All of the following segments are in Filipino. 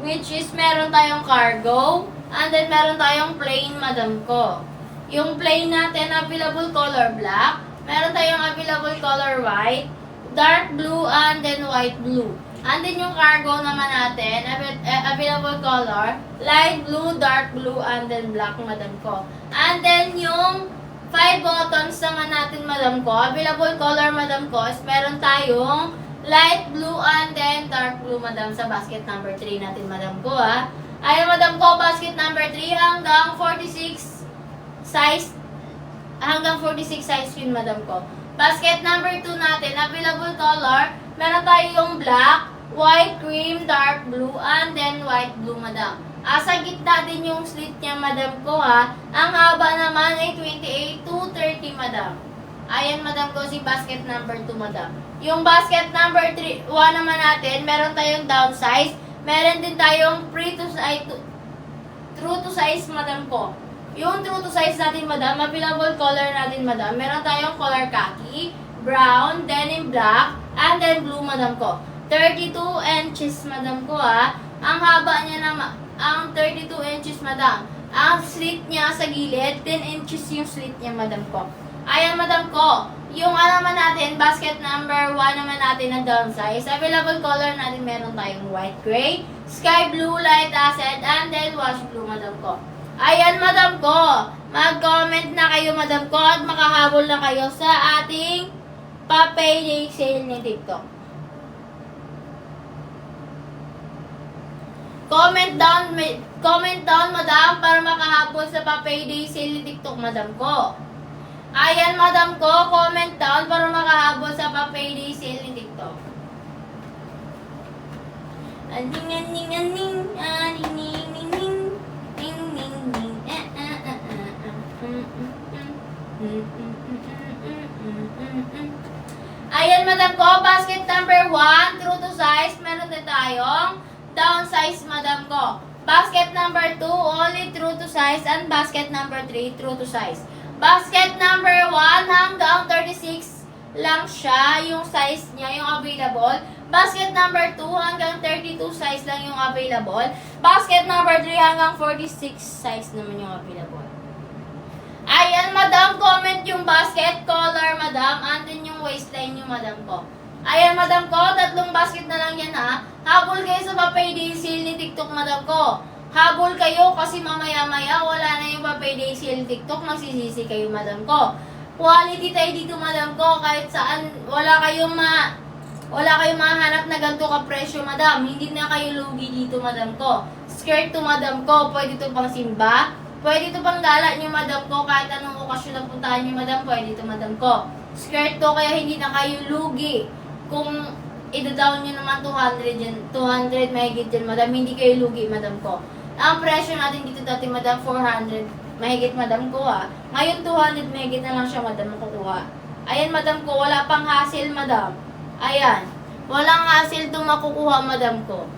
which is meron tayong cargo, and then meron tayong plain, madam ko. Yung plain natin, available color black, meron tayong available color white, dark blue, and then white blue. And then yung cargo naman natin, available color, light blue, dark blue, and then black, madam ko. And then yung 5 buttons naman natin, madam ko, available color, madam ko, is meron tayong light blue and then dark blue, madam, sa basket number 3 natin, madam ko, ha. Ayan, madam ko, basket number 3 hanggang 46 size, yun, madam ko. Basket number 2 natin, available color, meron tayong black, white, cream, dark blue, and then white blue, madam. Sa gitna din yung slit niya, madam ko, ha. Ang haba naman ay 28 to 30, madam. Ayan, madam ko, si basket number 2, madam. Yung basket number 1 naman natin, meron tayong downsize. Meron din tayong true to size, madam ko. Yung true to size natin, madam, available color natin, madam. Meron tayong color khaki, brown, denim black, and then blue, madam ko. 32 inches, madam ko, ha. Ang haba niya naman, ang 32 inches, madam. Ang slit niya sa gilid, 10 inches yung slit niya, madam ko. Ayan, madam ko. Yung naman natin, basket number 1 naman natin na downsize. Available color natin, meron tayong white gray, sky blue, light acid, and then wash blue, madam ko. Ayan, madam ko. Mag-comment na kayo, madam ko, at makahabol na kayo sa ating pa-payday sale ni TikTok. Comment down, madam, para makahabol sa pa-payday sale ni TikTok, madam ko. Ayan, madam ko, comment down para makahabol sa pa-payday sale ni TikTok. Aning, aning, aning, aning, aning, aning, ning, ning, ning, Ayan, madam ko, basket number 1, true to size, meron din tayong downsize, madam ko. Basket number 2, only true to size, and basket number 3, true to size. Basket number 1 hanggang 36 lang siya, yung size niya, yung available. Basket number 2 hanggang 32 size lang yung available. Basket number 3 hanggang 46 size naman yung available. Ayan, madam, comment yung basket color, madam, and then yung waistline yung madam ko. Ayan, madam ko, 3 basket na lang yan, ha. Habol kayo sa pa-payday sale ni TikTok, madam ko. Habol kayo kasi mamaya-maya wala na yung pa-payday sale ni TikTok, magsisisi kayo, madam ko. Quality tayo dito, madam ko, kahit saan wala kayong mahanap na ganito ka presyo, madam. Hindi na kayo lugi dito, madam ko. Skirt to, madam ko, pwede to pang simba, pwede to pang gala nyo, madam ko, kahit anong okasyon na puntahan nyo, madam, pwede to, madam ko. Skirt to, kaya hindi na kayo lugi. Kung ida-down nyo naman 200 yan, 200 mahigit yan, madam, hindi kayo lugi, madam ko. Ang presyo natin dito dati, madam, 400 mahigit, madam ko, ha. Ngayon 200 mahigit na lang siya, madam, makukuha. Ayan, madam ko, wala pang hassle, madam. Ayan, walang hassle itong makukuha, madam ko.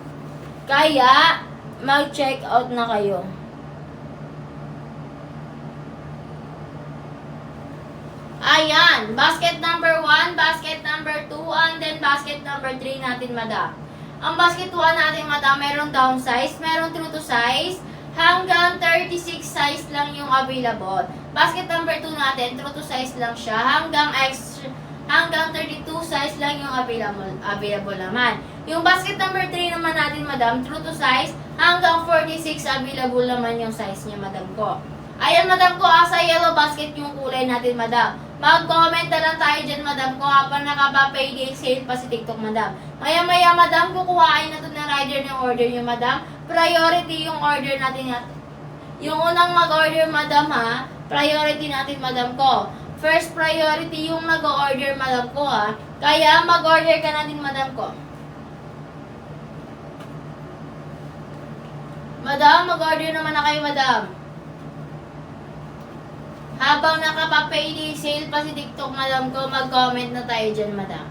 Kaya, mag-check out na kayo. Ayan, basket number 1, basket number 2, and then basket number 3 natin, madam. Ang basket 1 natin, madam, merong downsize, merong true to size, hanggang 36 size lang yung available. Basket number 2 natin, true to size lang siya, hanggang 32 size lang yung available naman. Yung basket number 3 naman natin, madam, true to size, hanggang 46 available naman yung size niya, madam ko. Ayan, madam ko, sa yellow basket yung kulay natin, madam. Mag-comment na lang tayo dyan, madam ko, habang nakapa-payday sale pa si TikTok, madam. Maya-maya, madam, kukuhain na ito ng rider ng order nyo, madam. Priority yung order natin. Yung unang mag-order, madam, ha. Priority natin, madam ko. First priority yung nag-order, madam ko, ha. Kaya mag-order ka na din, madam ko. Madam, mag-order naman na kayo, madam. Habang nakapa-payday sale pa si TikTok, madam ko, mag-comment na tayo dyan, madam.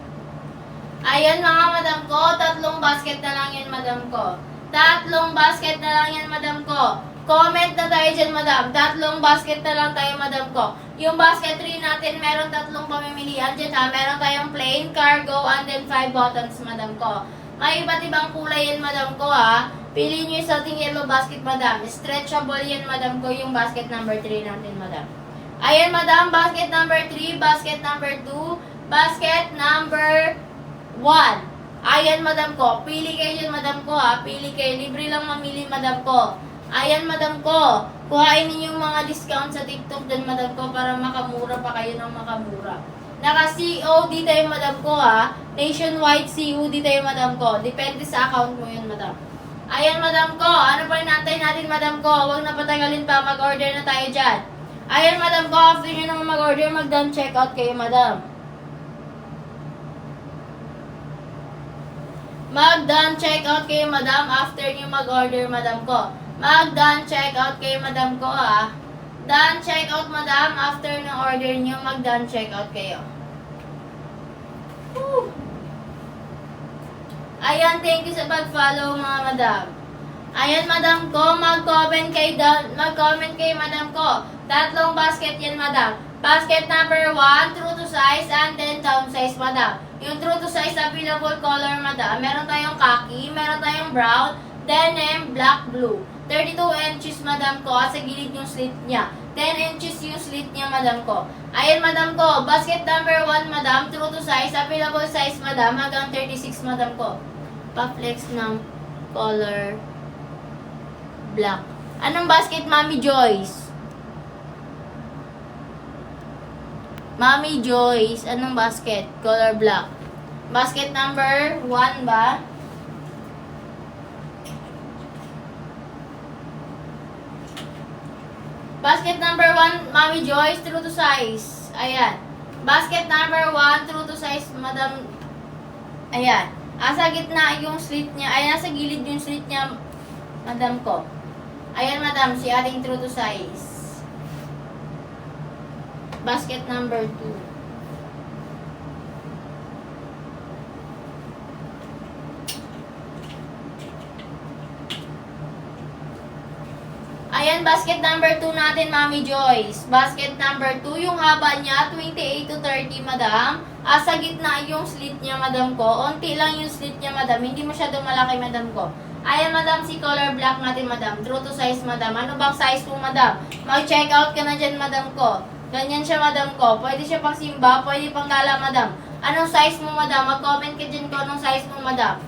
Ayan, mga madam ko, 3 basket na lang yan, madam ko. 3 basket na lang yan, madam ko. Comment na tayo dyan, madam. 3 basket na lang tayo, madam ko. Yung basket 3 natin, meron 3 pamimilian dyan, ha. Meron tayong plain, cargo, and then 5 buttons, madam ko. May iba't ibang kulay yan, madam ko, ha. Piliin nyo yung sa ating yellow basket, madam. Stretchable yan, madam ko, yung basket number 3 natin, madam. Ayan, madam, basket number 3, basket number 2, basket number 1. Ayan, madam ko. Pili kayo dyan, madam ko, ha. Pili kayo. Libre lang mamili, madam ko. Ayan, madam ko. Kuhain ninyo yung mga discount sa TikTok din, madam ko, para makamura pa kayo ng makamura. Naka-COD tayo, madam ko, ha. Nationwide COD tayo, madam ko. Depende sa account mo yun, madam. Ayan, madam ko. Ano pa inantay natin, madam ko? Huwag na patagalin pa. Mag-order na tayo dyan. Ayan, madam ko. After nyo naman mag-order, mag-done checkout kayo, madam. Mag-done checkout kayo, madam. After nyo mag-order, madam ko. Mag-done checkout kayo, madam ko, ha. Done checkout, madam. After ng order nyo, mag-done checkout kayo. Woo! Ayan, thank you sa pag-follow, mga madam. Ayan, madam ko, mag-comment kayo, madam ko. Tatlong basket yan, madam. Basket number 1, true to size, and then down size, madam. Yung true to size, available color, madam. Meron tayong khaki, meron tayong brown, denim, black, blue. 32 inches, madam ko, at sa gilid yung slit niya. 10 inches yung slit niya, madam ko. Ayan, madam ko, basket number 1, madam, true to size, available size, madam, hanggang 36, madam ko. Pa-flex ng color black. Anong basket, Mami Joyce? Mami Joyce, anong basket? Color black. Basket number 1 ba? Basket number 1, Mami Joyce, true to size. Ayan. Basket number 1, true to size, madam. Ayan. Sa gitna yung slit niya. Ayan, sa gilid yung slit niya, madam ko. Ayan, madam, si ating true to size. Basket number 2. Ayan, basket number 2 natin, Mami Joyce. Basket number 2, yung haba niya, 28 to 30, madam. Sa gitna yung slit niya, madam ko. Unti lang yung slit niya, madam. Hindi masyadong malaki, madam ko. Ayan, madam, si color black natin, madam. True to size, madam. Ano bang size mo, madam? Mag-check out ka na dyan, madam ko. Ganyan siya, madam ko. Pwede siya pang simba, pwede pang gala, madam. Anong size mo, madam? Mag-comment ka dyan kung anong size mo, madam.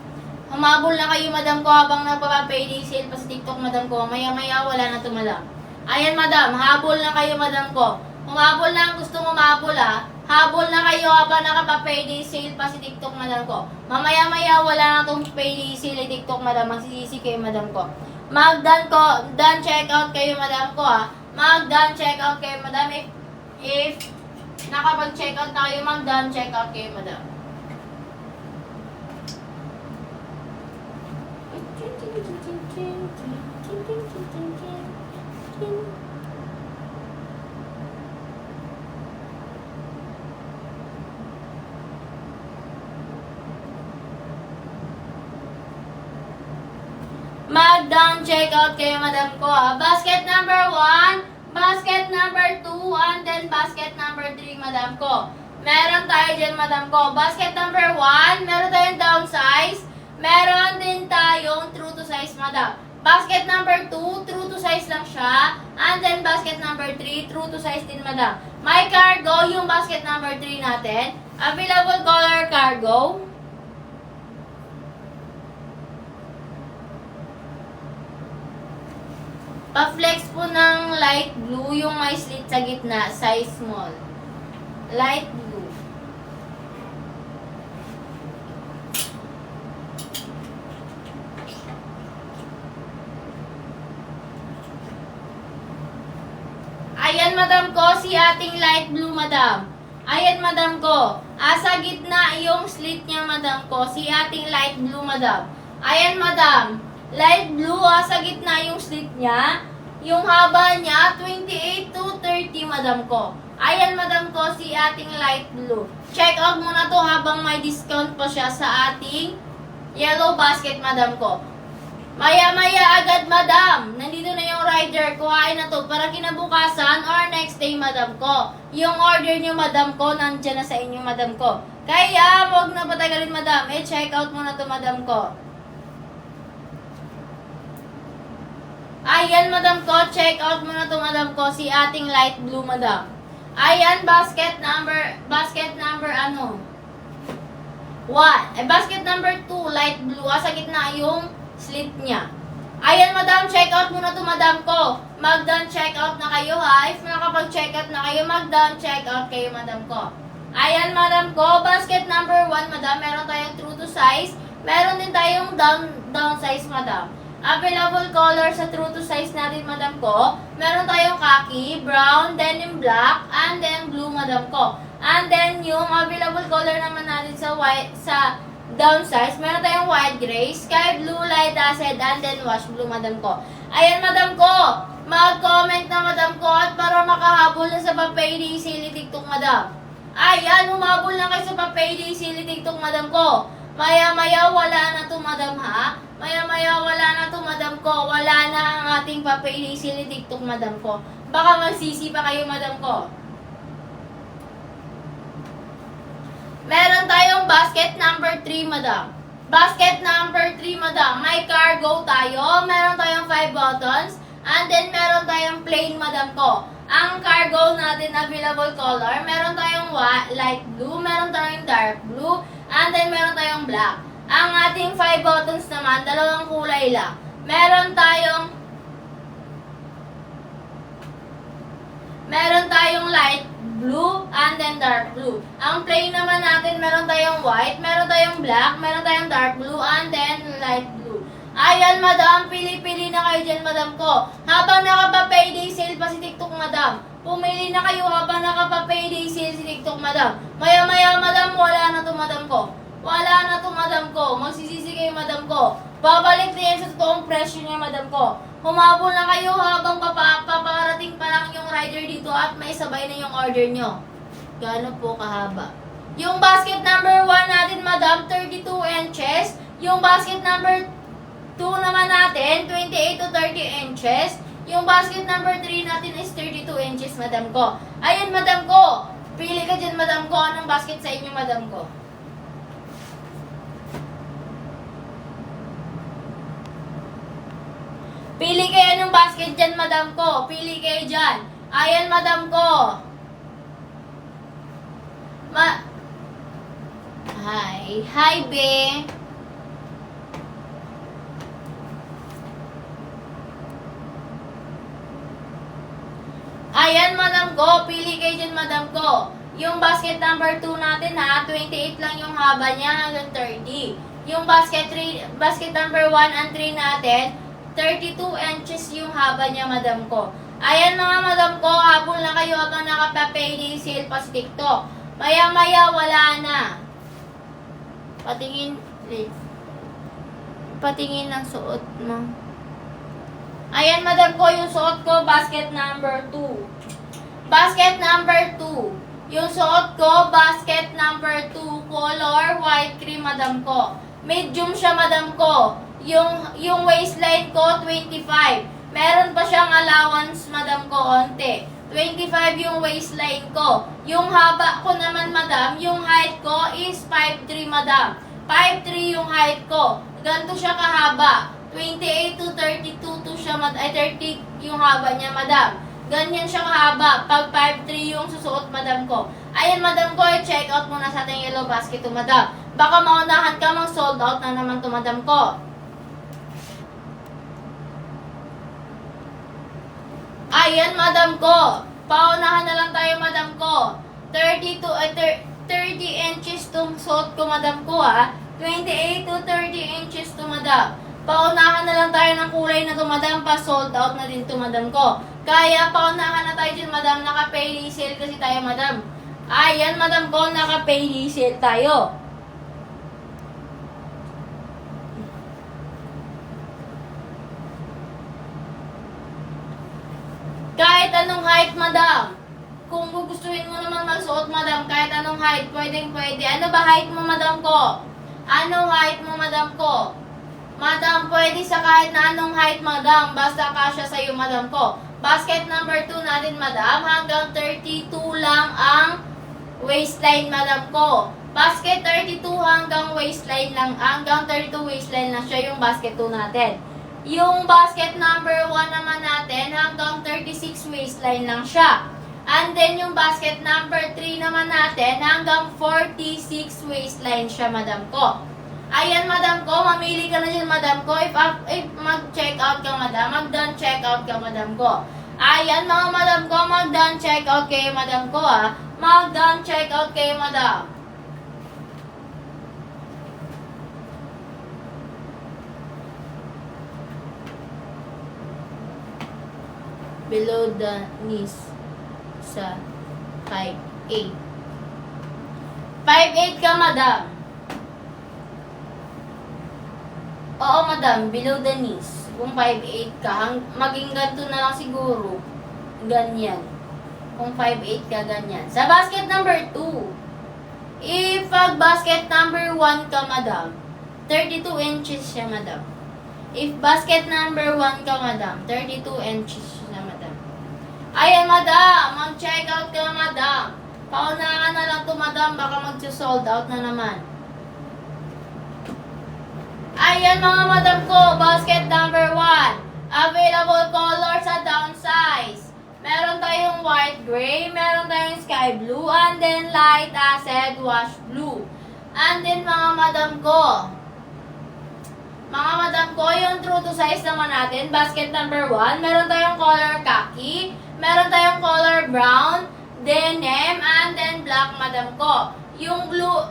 Humabol na kayo, madam ko, habang nagpapapayday sale pa sa TikTok, madam ko. Maya-maya, wala na to, madam. Ayan, madam. Habol na kayo, madam ko. Humabol na ang gustong humabol, ha. Habol na kayo habang nakapa-payday sale pa si TikTok, madam ko. Mamaya-maya, wala na tong payday sale ni TikTok, madam. Magsisisi kayo, madam ko. Done checkout kayo, madam ko, ha. Mag-done checkout kayo, madam. If nakapag-checkout na kayo, mag-done checkout kayo, madam. Mag-down checkout kayo, madam ko, ha. Basket number 1, basket number 2, and then basket number 3, madam ko. Meron tayo dyan, madam ko. Basket number 1, meron tayong down size. Meron din tayong true to size, madam. Basket number 2, true to size lang siya. And then basket number 3, true to size din, madam. May cargo yung basket number 3 natin. Available color cargo. Pa-flex po ng light blue, yung may slit sa gitna, size small. Light blue. Ayan, madam ko, si ating light blue, madam. Ayan, madam ko. Sa gitna yung slit niya, madam ko, si ating light blue, madam. Ayan, madam. Light blue, sa gitna yung slit niya. Yung haba niya, 28 to 30, madam ko. Ayan, madam ko, si ating light blue. Check out muna to habang may discount pa siya sa ating yellow basket, madam ko. Maya-maya agad, madam. Nandito na yung yung rider, kuhain na to para kinabukasan or next day, madam ko. Yung order nyo, madam ko, nandyan na sa inyo, madam ko. Kaya, huwag na patagalin, madam. Check out mo na to, madam ko. Ayan, madam ko, check out mo na to, madam ko, si ating light blue, madam. Ayan, basket number, ano? 1. Basket number 2, light blue. Sa gitna yung slit niya. Ayan, madam, check out muna to, madam ko. Mag-down check out na kayo, ha? If nakapag-check out na kayo, mag-down check out kayo, madam ko. Ayan, madam ko, basket number 1, madam. Meron tayong true to size. Meron din tayong down size, madam. Available color sa true to size natin, madam ko. Meron tayong khaki, brown, denim black, and then blue, madam ko. And then, yung available color naman natin sa white, sa down size, meron tayong white gray, sky blue, light acid, and then wash blue, madam ko. Ayan, madam ko. Mag-comment na, madam ko, at para makahabol na sa Papayday Sili TikTok, madam. Ayan, humabol na kayo sa Papayday Sili TikTok, madam ko. Maya-maya, wala na to, madam, ha? Maya-maya, wala na to, madam ko. Wala na ang ating Papayday Sili TikTok, madam ko. Baka magsisi pa kayo, madam ko. Meron tayong basket number 3, madam. Basket number 3, madam. May cargo tayo. Meron tayong 5 buttons. And then, meron tayong plain, madam ko. Ang cargo natin, available color. Meron tayong light blue. Meron tayong dark blue. And then, meron tayong black. Ang ating 5 buttons naman, dalawang kulay lang. Meron tayong light blue and then dark blue. Ang plain naman natin, meron tayong white, meron tayong black, meron tayong dark blue, and then light blue. Ayan, madam, pili-pili na kayo dyan, madam ko. Habang nakapa-payday sale pa si TikTok, madam. Pumili na kayo habang nakapa-payday sale si TikTok, madam. Maya-maya, madam, wala na to, madam ko. Wala na to, madam ko. Magsisisi kayo, madam ko. Babalik na yan sa totoong presyo niya, madam ko. Humabol na kayo habang paparating pa lang yung rider dito at may sabay na yung order nyo. Gano'n po kahaba. Yung basket number 1 natin, madam, 32 inches. Yung basket number 2 naman natin, 28 to 30 inches. Yung basket number 3 natin is 32 inches, madam ko. Ayun, madam ko. Pili ka dyan, madam ko. Anong basket sa inyo, madam ko? Pili kayo ng basket dyan, madam ko. Pili kayo dyan. Ayan, madam ko. Hi, be. Ayan, madam ko. Pili kayo dyan, madam ko. Yung basket number 2 natin, ha, 28 lang yung haba niya hanggang 30. Yung basket number 1 and 3 natin, 32 inches yung haba niya, madam ko. Ayan, mga madam ko, habol na kayo habang nakapa-payday sale pa sa TikTok. Maya-maya, wala na. Patingin ng suot mo. Ayan, madam ko, yung suot ko, basket number 2. Basket number 2. Yung suot ko, basket number 2, color white cream, madam ko. Medium siya, madam ko. Yung waistline ko, 25. Meron pa siyang allowance, madam ko, onte. 25 yung waistline ko. Yung haba ko naman, madam, yung height ko is 5'3", madam. 5'3" yung height ko. Ganito siya kahaba. 28 to 32 to siya, 30 yung haba niya, madam. Ganyan siya kahaba. Pag 5'3" yung susuot, madam ko. Ayan, madam ko, i-check out muna sa ating yellow basket to, madam. Baka maunahan ka, mag-sold out na naman to, madam ko. Ayan, madam ko. Paunahan na lang tayo, madam ko. 30 inches tong suot ko, madam ko, ha. 28 to 30 inches to, madam. Paunahan na lang tayo ng kulay na to, madam. Pa-sold out na din to, madam ko. Kaya, paunahan na tayo dyan, madam. Naka-payday sale kasi tayo, madam. Ayan, madam ko. Naka-payday sale tayo. Kahit anong height, madam. Kung gugustuhin mo naman magsuot, madam, kahit anong height, pwedeng pwede. Ano ba height mo, madam ko? Anong height mo, madam ko? Madam, pwede sa kahit na anong height, madam. Basta kasya sa'yo, madam ko. Basket number 2 natin, madam. Hanggang 32 lang ang waistline, madam ko. Basket 32 hanggang waistline lang. Hanggang 32 waistline lang siya yung basket 2 natin. Yung basket number 1 naman natin, hanggang 36 waistline lang siya. And then yung basket number 3 naman natin, hanggang 46 waistline siya, madam ko. Ayan, madam ko, mamili ka na dyan, madam ko. If mag-check out ka, madam, mag-done check out ka, madam ko. Ayan, mga madam ko, mag-done check out kayo, madam ko, ha. Mag-done check out kayo, madam. Below the knees sa 5'8". 5'8 ka, madam. Oo, madam, below the knees. Kung 5'8 ka, maging ganito na lang siguro. Ganyan. Kung 5'8 ka, ganyan. Sa basket number 2, if basket number 1 ka, madam, 32 inches siya, madam. If basket number 1 ka, madam, 32 inches siya, madam. Ayan, madam, mag-check out ka, madam. Paunahan na lang to, madam, baka mag-sold out na naman. Ayan, mga madam ko, basket number 1. Available color sa downsize. Meron tayong white gray, meron tayong sky blue, and then light acid wash blue. And then, mga madam ko, yung true to size naman natin, basket number 1, meron tayong color khaki, meron tayong color brown, denim, and then black, madam ko. Yung blue,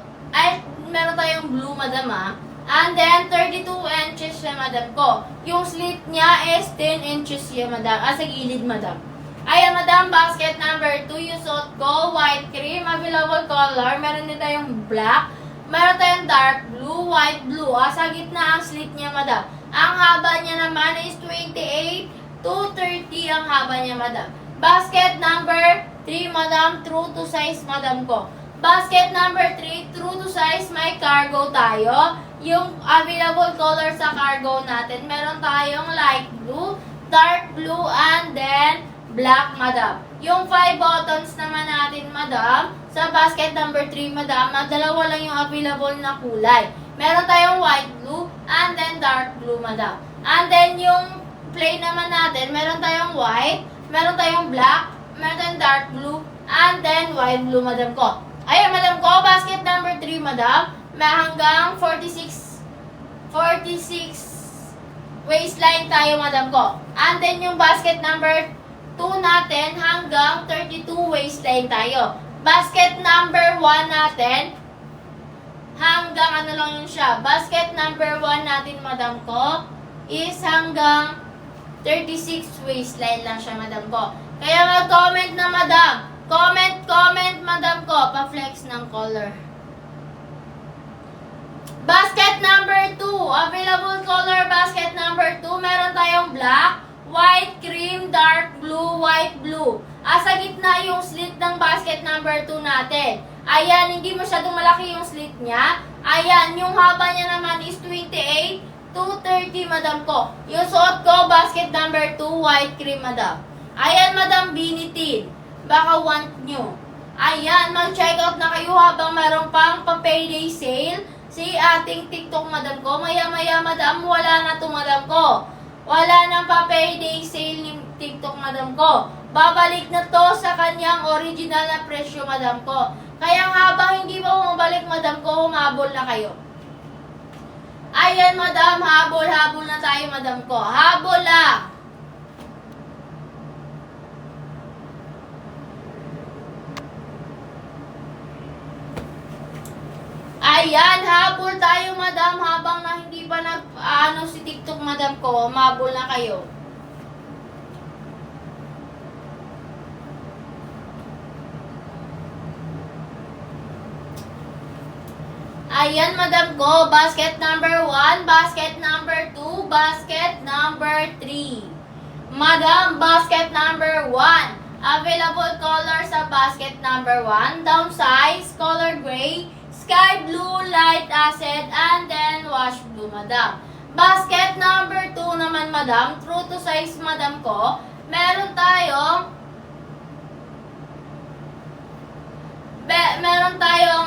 meron tayong blue, madam, ha. And then, 32 inches siya, madam ko. Yung slit niya is 10 inches siya, madam. Sa gilid, madam. Ayan, madam, basket number 2. Yung suot ko, white cream, available color. Meron din tayong black. Meron tayong dark blue, white blue. Sa gitna ang slit niya, madam. Ang haba niya naman is 28 to 30 ang haba niya, madam. Basket number 3, madam, true to size, madam ko. Basket number 3, true to size, may cargo tayo. Yung available color sa cargo natin, meron tayong light blue, dark blue, and then black, madam. Yung 5 buttons naman natin, madam, sa basket number 3, madam, dalawa lang yung available na kulay. Meron tayong white blue, and then dark blue, madam. And then yung plain naman natin, meron tayong white, meron tayong black, meron tayong dark blue, and then white blue, madam ko. Ayun, madam ko, basket number 3, madam, may hanggang 46 waistline tayo, madam ko. And then yung basket number 2 natin, hanggang 32 waistline tayo. Basket number 1 natin, hanggang ano lang yun siya. Basket number 1 natin, madam ko, is hanggang 36 waistline lang siya, madam ko. Kaya mag-comment na, madam. Comment, madam ko. Pa-flex ng color. Basket number 2. Available color basket number 2. Meron tayong black, white, cream, dark blue, white, blue. Sa gitna yung slit ng basket number 2 natin. Ayan, hindi masyadong malaki yung slit niya. Ayan, yung haba niya naman is 28 to 30, madam ko. Yung suot ko, basket number 2, white, cream, madam. Ayan, madam, binitin. Baka want nyo. Ayan, mag-check out na kayo habang meron pang pa-payday sale. Si ating TikTok, madam ko. Maya-maya, madam, wala na to, madam ko. Wala nang pa-payday sale yung TikTok, madam ko. Babalik na to sa kanyang original na presyo, madam ko. Kaya habang hindi pa bumabalik, madam ko, humabol na kayo. Ayan, madam, habol na tayo, madam ko. Habol lang. Ayan, habol tayo, madam, habang na hindi pa si TikTok, madam ko, humabol na kayo. Ayan, madam ko, basket number 1, basket number 2, basket number 3. Madam, basket number 1. Available color sa basket number 1, downsize, color gray, sky blue, light acid, and then wash blue, madam. Basket number 2 naman, madam. True to size, madam ko. Meron tayong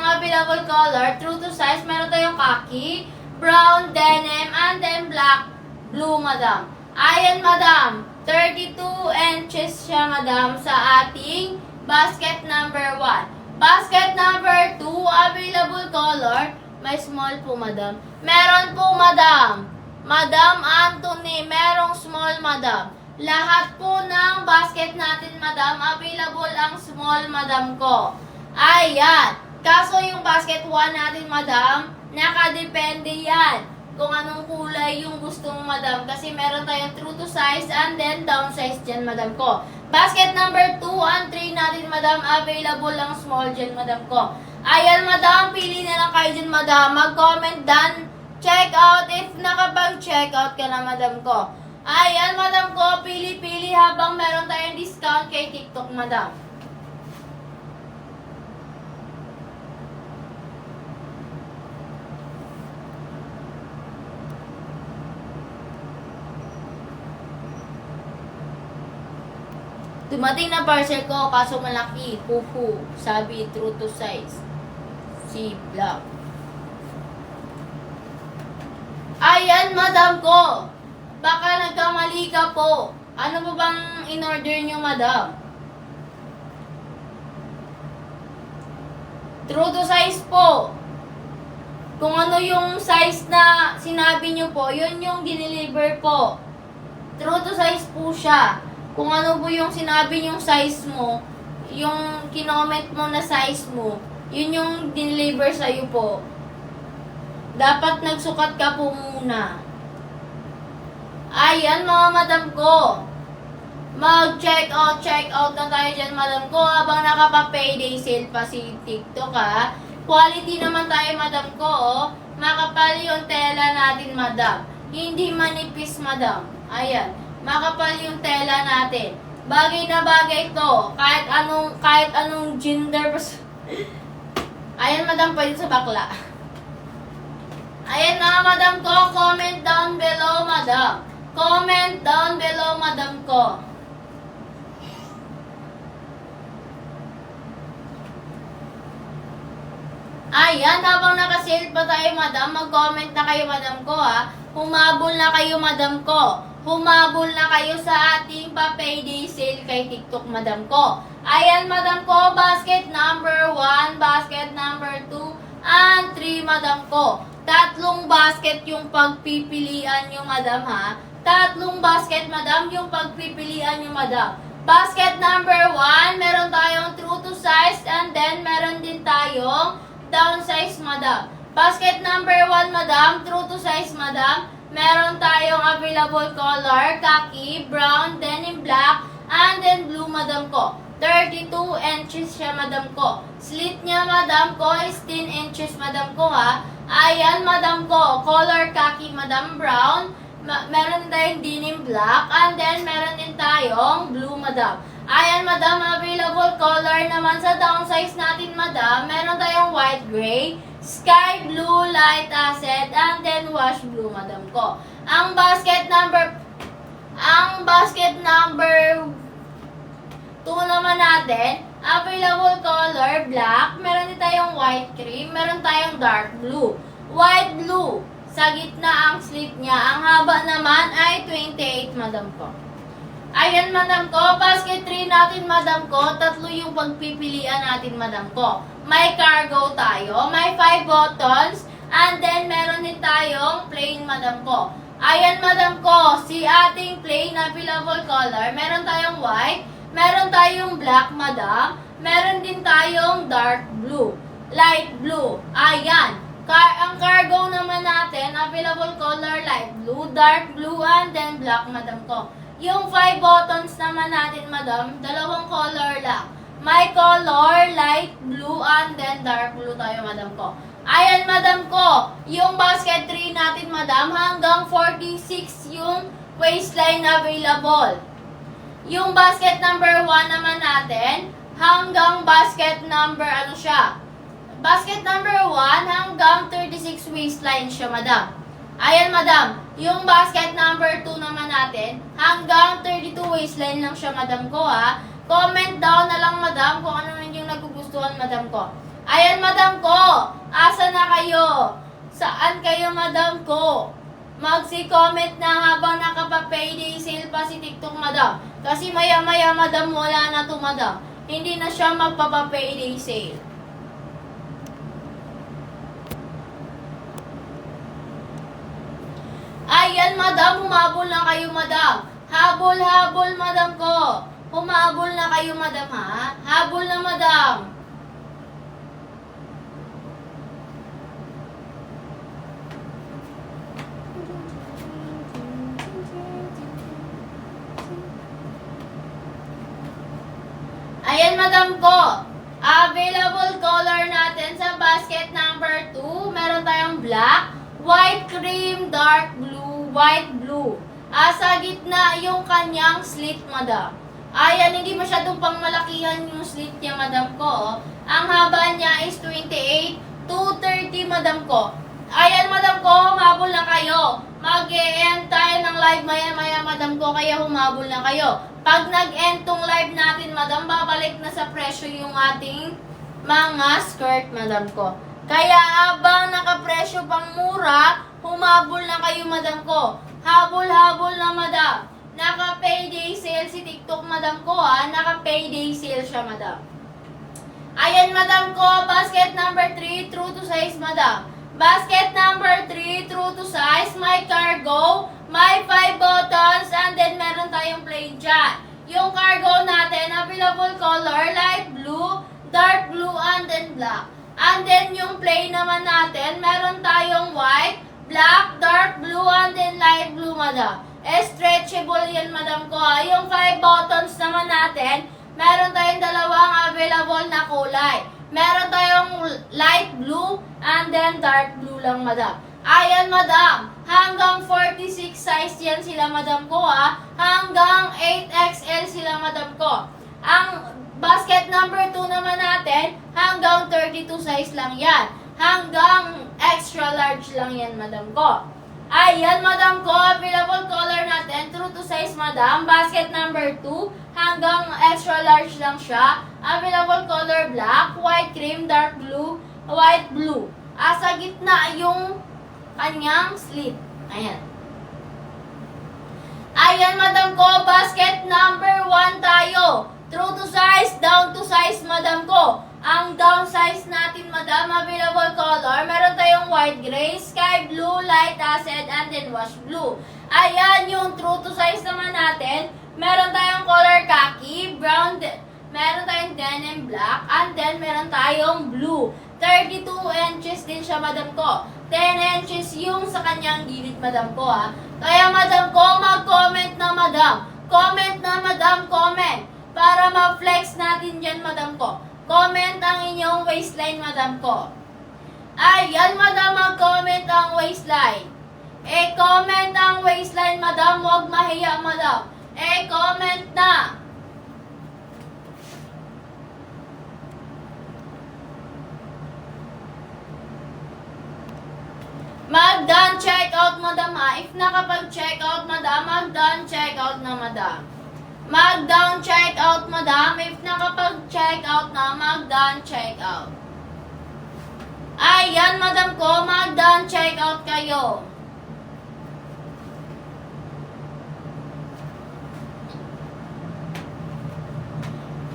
available color, true to size. Meron tayong khaki, brown, denim, and then black, blue, madam. Ayan, madam. 32 inches siya, madam, sa ating basket number 1. Basket number 2, available color. May small po, madam. Meron po, madam. Madam Anthony, merong small, madam. Lahat po ng basket natin, madam, available ang small, madam ko. Ayan. Kaso yung basket 1 natin, madam, nakadepende yan kung anong kulay yung gusto mo, madam. Kasi meron tayong true to size and then down size dyan, madam ko. Basket number 2 and 3 natin, madam, available ang small dyan, madam ko. Ayan, madam, pili na lang kayo dyan, madam. Mag-comment done, check out if nakapag-check out ka na, madam ko. Ayan, madam ko, pili-pili habang meron tayong discount kay TikTok, madam. Dumating na parcel ko, kaso malaki. Huhu. Sabi, true to size. Si Black. Ayan, madam ko. Baka nagkamali ka po. Ano po bang in-order nyo, madam? True to size po. Kung ano yung size na sinabi nyo po, yun yung dineliver po. True to size po siya. Kung ano po yung sinabi nyong size mo, yung kinoment mo na size mo, yun yung dineliver sa'yo po. Dapat nagsukat ka po muna. Ayan, mga madam ko. Mag-check out na tayo dyan, madam ko, habang nakapa-payday sale pa si TikTok, ha. Quality naman tayo, madam ko, oh. Makapal yung tela natin, madam. Hindi manipis, madam. Ayan. Makapal yung tela natin. Bagay na bagay to. Kahit anong gender. Ayan, madam, pwede sa bakla. Ayan na, madam ko. Comment down below, madam. Comment down below, madam ko. Ayan, habang nakasale pa tayo, madam, mag-comment na kayo, madam ko, ha. Humabol na kayo, madam ko. Humabol na kayo sa ating pa-payday sale kay TikTok, madam ko. Ayan, madam ko, basket number 1, basket number 2, and 3, madam ko. Tatlong basket yung pagpipilian nyo, madam, ha. Tatlong basket, madam, yung pagpipilian nyo, madam. Basket number 1, meron tayong true to size, and then meron din tayong down size, madam. Basket number 1, madam, true to size, madam. Meron tayong available color, khaki, brown, denim black, and then blue, madam ko. 32 inches siya, madam ko. Slit niya, madam ko, is 10 inches, madam ko, ha. Ayan, madam ko. Color khaki, madam, brown. Meron din tayong denim black, and then meron din tayong blue, madam. Ayan, madam, available color naman sa downsize natin, madam. Meron tayong white gray, sky blue, light acid, and then wash blue, madam ko. Ang basket number 2 naman natin, available color, black. Meron din tayong white cream, meron tayong dark blue. White blue, sa gitna ang slit niya. Ang haba naman ay 28, madam ko. Ayan, madam ko, basket 3 natin, madam ko. Tatlo yung pagpipilian natin, madam ko. May cargo tayo, may 5 buttons, and then meron din tayong plain, madam ko. Ayan, madam ko, si ating plain available color, meron tayong white, meron tayong black, madam, meron din tayong dark blue, light blue. Ayan, ang cargo naman natin, available color, light blue, dark blue, and then black, madam ko. Yung 5 buttons naman natin, madam, dalawang color lang. May color, light blue, and then dark blue tayo, madam ko. Ayan, madam ko, yung basket 3 natin, madam, hanggang 46 yung waistline available. Yung basket number 1 naman natin, hanggang basket number, basket number 1 hanggang 36 waistline siya, madam. Ayan, madam. Yung basket number 2 naman natin, hanggang 32 waistline lang siya, madam ko, ha. Comment down na lang, madam, kung ano yung nagugustuhan, madam ko. Ayan, madam ko. Asa na kayo? Saan kayo, madam ko? Magsi-comment na habang nakapa-payday sale pa si TikTok, madam. Kasi maya-maya, madam, wala na to, madam. Hindi na siya magpapa-payday sale. Ayan, madam, humabol na kayo, madam. Habol, madam ko. Humabol na kayo, madam, ha? Habol na, madam. Ayan, madam ko. Available color natin sa basket number 2. Meron tayong black, white cream, dark blue, white blue. Sa gitna yung kanyang slit, madam. Ayan, hindi masyadong pangmalakihan yung slit niya, madam ko. Oh. Ang haba niya is 28 to 30, madam ko. Ayan, madam ko, humabol na kayo. Mag-e-end tayo ng live maya-maya, madam ko, kaya humabol na kayo. Pag nag-end tong live natin, madam, babalik na sa presyo yung ating mga skirt, madam ko. Kaya habang nakapresyo pang mura, humabol na kayo, madam ko. Habol-habol na, madam. Naka-payday sale si TikTok, madam ko, ha. Naka-payday sale siya, madam. Ayan, madam ko, basket number 3, true to size, madam. Basket number 3, true to size, may cargo, may 5 buttons, and then meron tayong plain dyan. Yung cargo natin, available color, light blue, dark blue, and then black. And then yung plain naman natin, meron tayong white, black, dark blue, and then light blue, madam. Stretchable yan, madam ko. Yung 5 buttons naman natin, meron tayong dalawang available na kulay. Meron tayong light blue and then dark blue lang, madam. Ayan, madam. Hanggang 46 size yan sila, madam ko, ha. Hanggang 8XL sila, madam ko. Ang basket number 2 naman natin, hanggang 32 size lang yan. Hanggang extra large lang yan, madam ko. Ayan, madam ko, available color natin, true to size, madam. Basket number 2, hanggang extra large lang siya. Available color, black, white cream, dark blue, white blue. Sa gitna yung kanyang slit. Ayan. Ayan, madam ko, basket number 1 tayo. True to size, down to size, madam ko. Ang down size natin, madam, available color, meron tayong white gray, sky blue, light acid, and then wash blue. Ayan, yung true to size naman natin, meron tayong color khaki, brown, meron tayong denim black, and then meron tayong blue. 32 inches din siya, madam ko. 10 inches yung sa kanyang gilid, madam ko, ha. Kaya, madam ko, mag-comment na, madam. Comment na, madam, comment. Para ma-flex natin dyan, madam ko. Comment ang inyong waistline, madam ko. Ayan, madam, mag-comment ang waistline. Comment ang waistline, madam. Huwag mahiya, madam. Comment na. Mag-done check out, madam, ha. If nakapag-check out, madam, mag-done check out na, madam. Mag-down check out, madam. If nakapag-check out na, mag-down check out. Ayan, madam ko, mag-down check out kayo.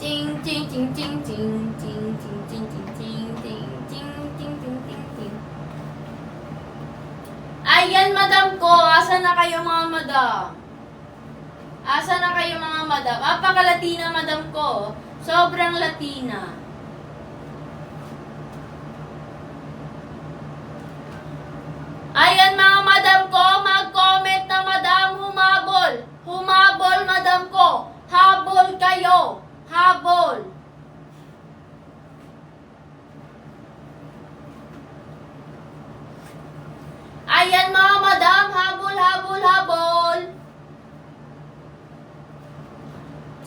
Ting ting ting ting ting ting ting ting ting ting ting ting ting ting ting ting. Ayan, madam ko, asa na kayo, mga madam? Asa na kayo, mga madam? Apaka-Latina, madam ko. Sobrang Latina. Ayan, mga madam ko. Mag-comment na, madam. Humabol. Humabol, madam ko. Habol kayo. Habol. Ayan, mga madam. Habol, habol, habol.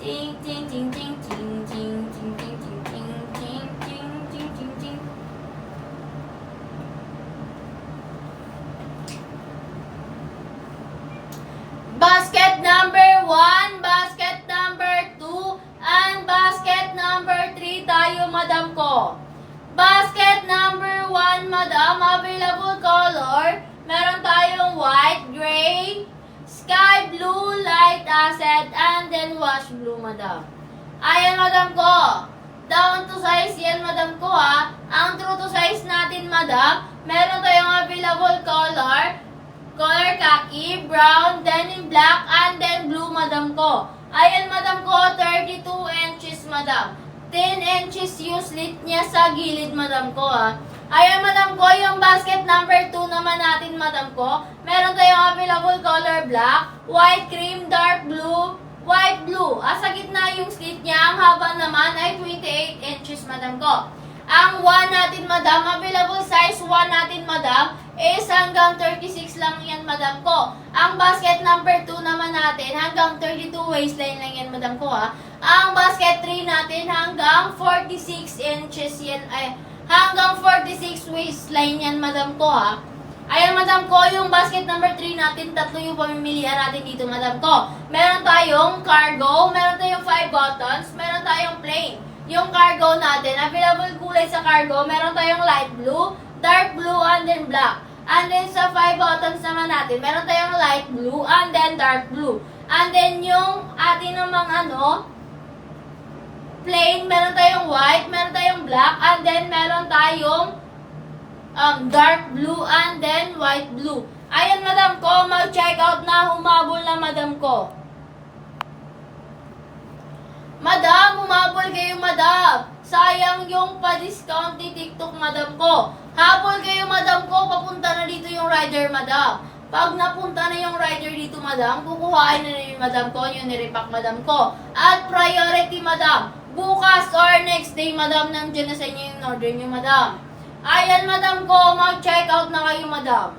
Ting ting ting ting ting ting ting ting ting ting ting ting ting ting ting. madam ko. Basket number 1, madam, available color. Meron tayong white, gray, sky blue, light acid, and then wash blue, madam. Ayan, madam ko. Down to size yan, madam ko, ha. Ang true to size natin, madam, meron tayong available color khaki, brown, then in black, and then blue, madam ko. Ayan, madam ko, 32 inches, madam. 10 inches yung slit niya sa gilid, madam ko, ha. Ayan, madam ko, yung basket number 2 naman natin, madam ko. Meron tayong available color black, white, cream, dark blue, white, blue. Sa gitna yung slit niya, ang haba naman ay 28 inches, madam ko. Ang 1 natin, madam, available size 1 natin, madam, is hanggang 36 lang yan, madam ko. Ang basket number 2 naman natin, hanggang 32 waistline lang yan, madam ko, ha. Ang basket 3 natin, hanggang 46 inches yan, hanggang 46 waistline yan, madam ko, ha. Ayan, madam ko, yung basket number 3 natin, tatlo yung pamimilian natin dito, madam ko. Meron tayong cargo, meron tayong 5 buttons, meron tayong plain. Yung cargo natin, available kulay sa cargo, meron tayong light blue, dark blue, and then black. And then sa 5 buttons naman natin, meron tayong light blue, and then dark blue. And then yung atin namang plain, meron tayong white, meron tayong black, and then meron tayong dark blue, and then white blue. Ayan, madam ko, mag-check out na, humabol na, madam ko. Madam, humabol kayo, madam. Sayang yung pa-discount ni TikTok, madam ko. Habol kayo, madam ko, papunta na dito yung rider, madam. Pag napunta na yung rider dito, madam, kukuhain na yung madam ko, yung nirepack, madam ko. At priority, madam. Bukas or next day, madam, nandiyan na sa inyo yung order nyo, madam. Ayan, madam ko, mag-check out na kayo, madam.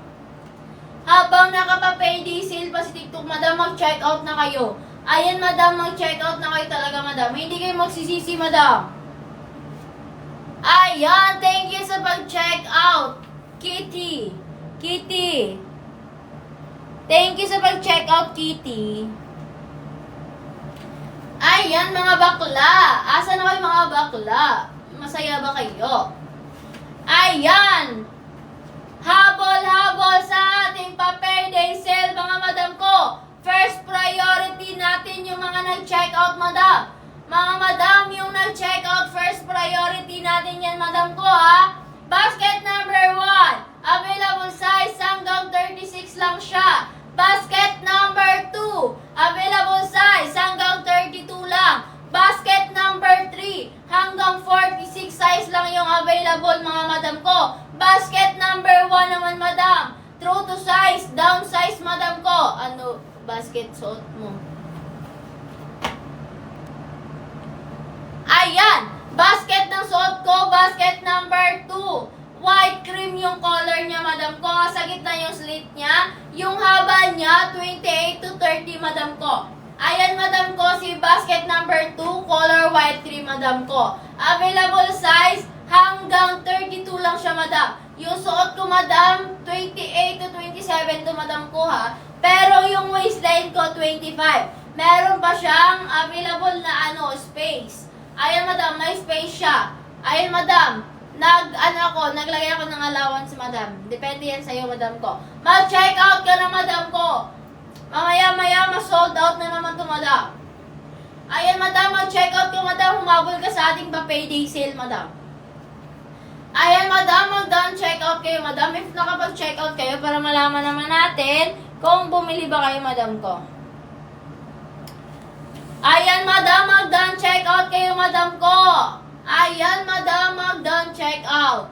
Habang nakapa-payday sale pa si TikTok, madam, mag-check out na kayo. Ayan, madam, mag-check out na kayo talaga, madam. Hindi kayo magsisisi, madam. Ayan, thank you sa pag-check out, Kitty. Kitty. Thank you sa pag-check out, Kitty. Ayan, mga bakla. Asa na kayo, mga bakla? Masaya ba kayo? Ayan. Habol-habol sa ating pa-payday sale, mga madam ko. First priority natin yung mga nag-check out, madam. Mga madam, yung nag-check out, first priority natin yan, madam ko, ha. Basket number 1, available size hanggang 36 lang siya. Basket number 2, available size hanggang 32 lang. Basket number 3, hanggang 46 size lang yung available, mga madam ko. Basket number 1 naman, madam. True to size, down size, madam ko. Ano, basket suot mo? Ayan, basket ng suot ko, basket number 2. White cream yung color niya, madam ko. Sa gitna yung slit niya. Yung haba niya, 28 to 30, madam ko. Ayan, madam ko, si basket number 2, color white cream, madam ko. Available size, hanggang 32 lang siya, madam. Yung suot ko, madam, 28 to 27 to, madam ko, ha. Pero yung waistline ko, 25. Meron pa siyang available na space. Ayan, madam, may space siya. Ayan, madam, naglagay ako ng allowance, madam. Depende yan sa'yo, madam ko. Mag-check out ka na, madam ko. Mamaya-maya, ma-sold out na naman to, madam. Ayan, madam, mag-check out ka, madam. Humabol ka sa ating pa-payday sale, madam. Ayan, madam, mag-done check out kayo, madam. If nakapag-check out kayo, para malaman naman natin kung bumili ba kayo, madam ko. Ayan, madam, mag-done check out kayo, madam ko. Ayan, madam, mag-done check out.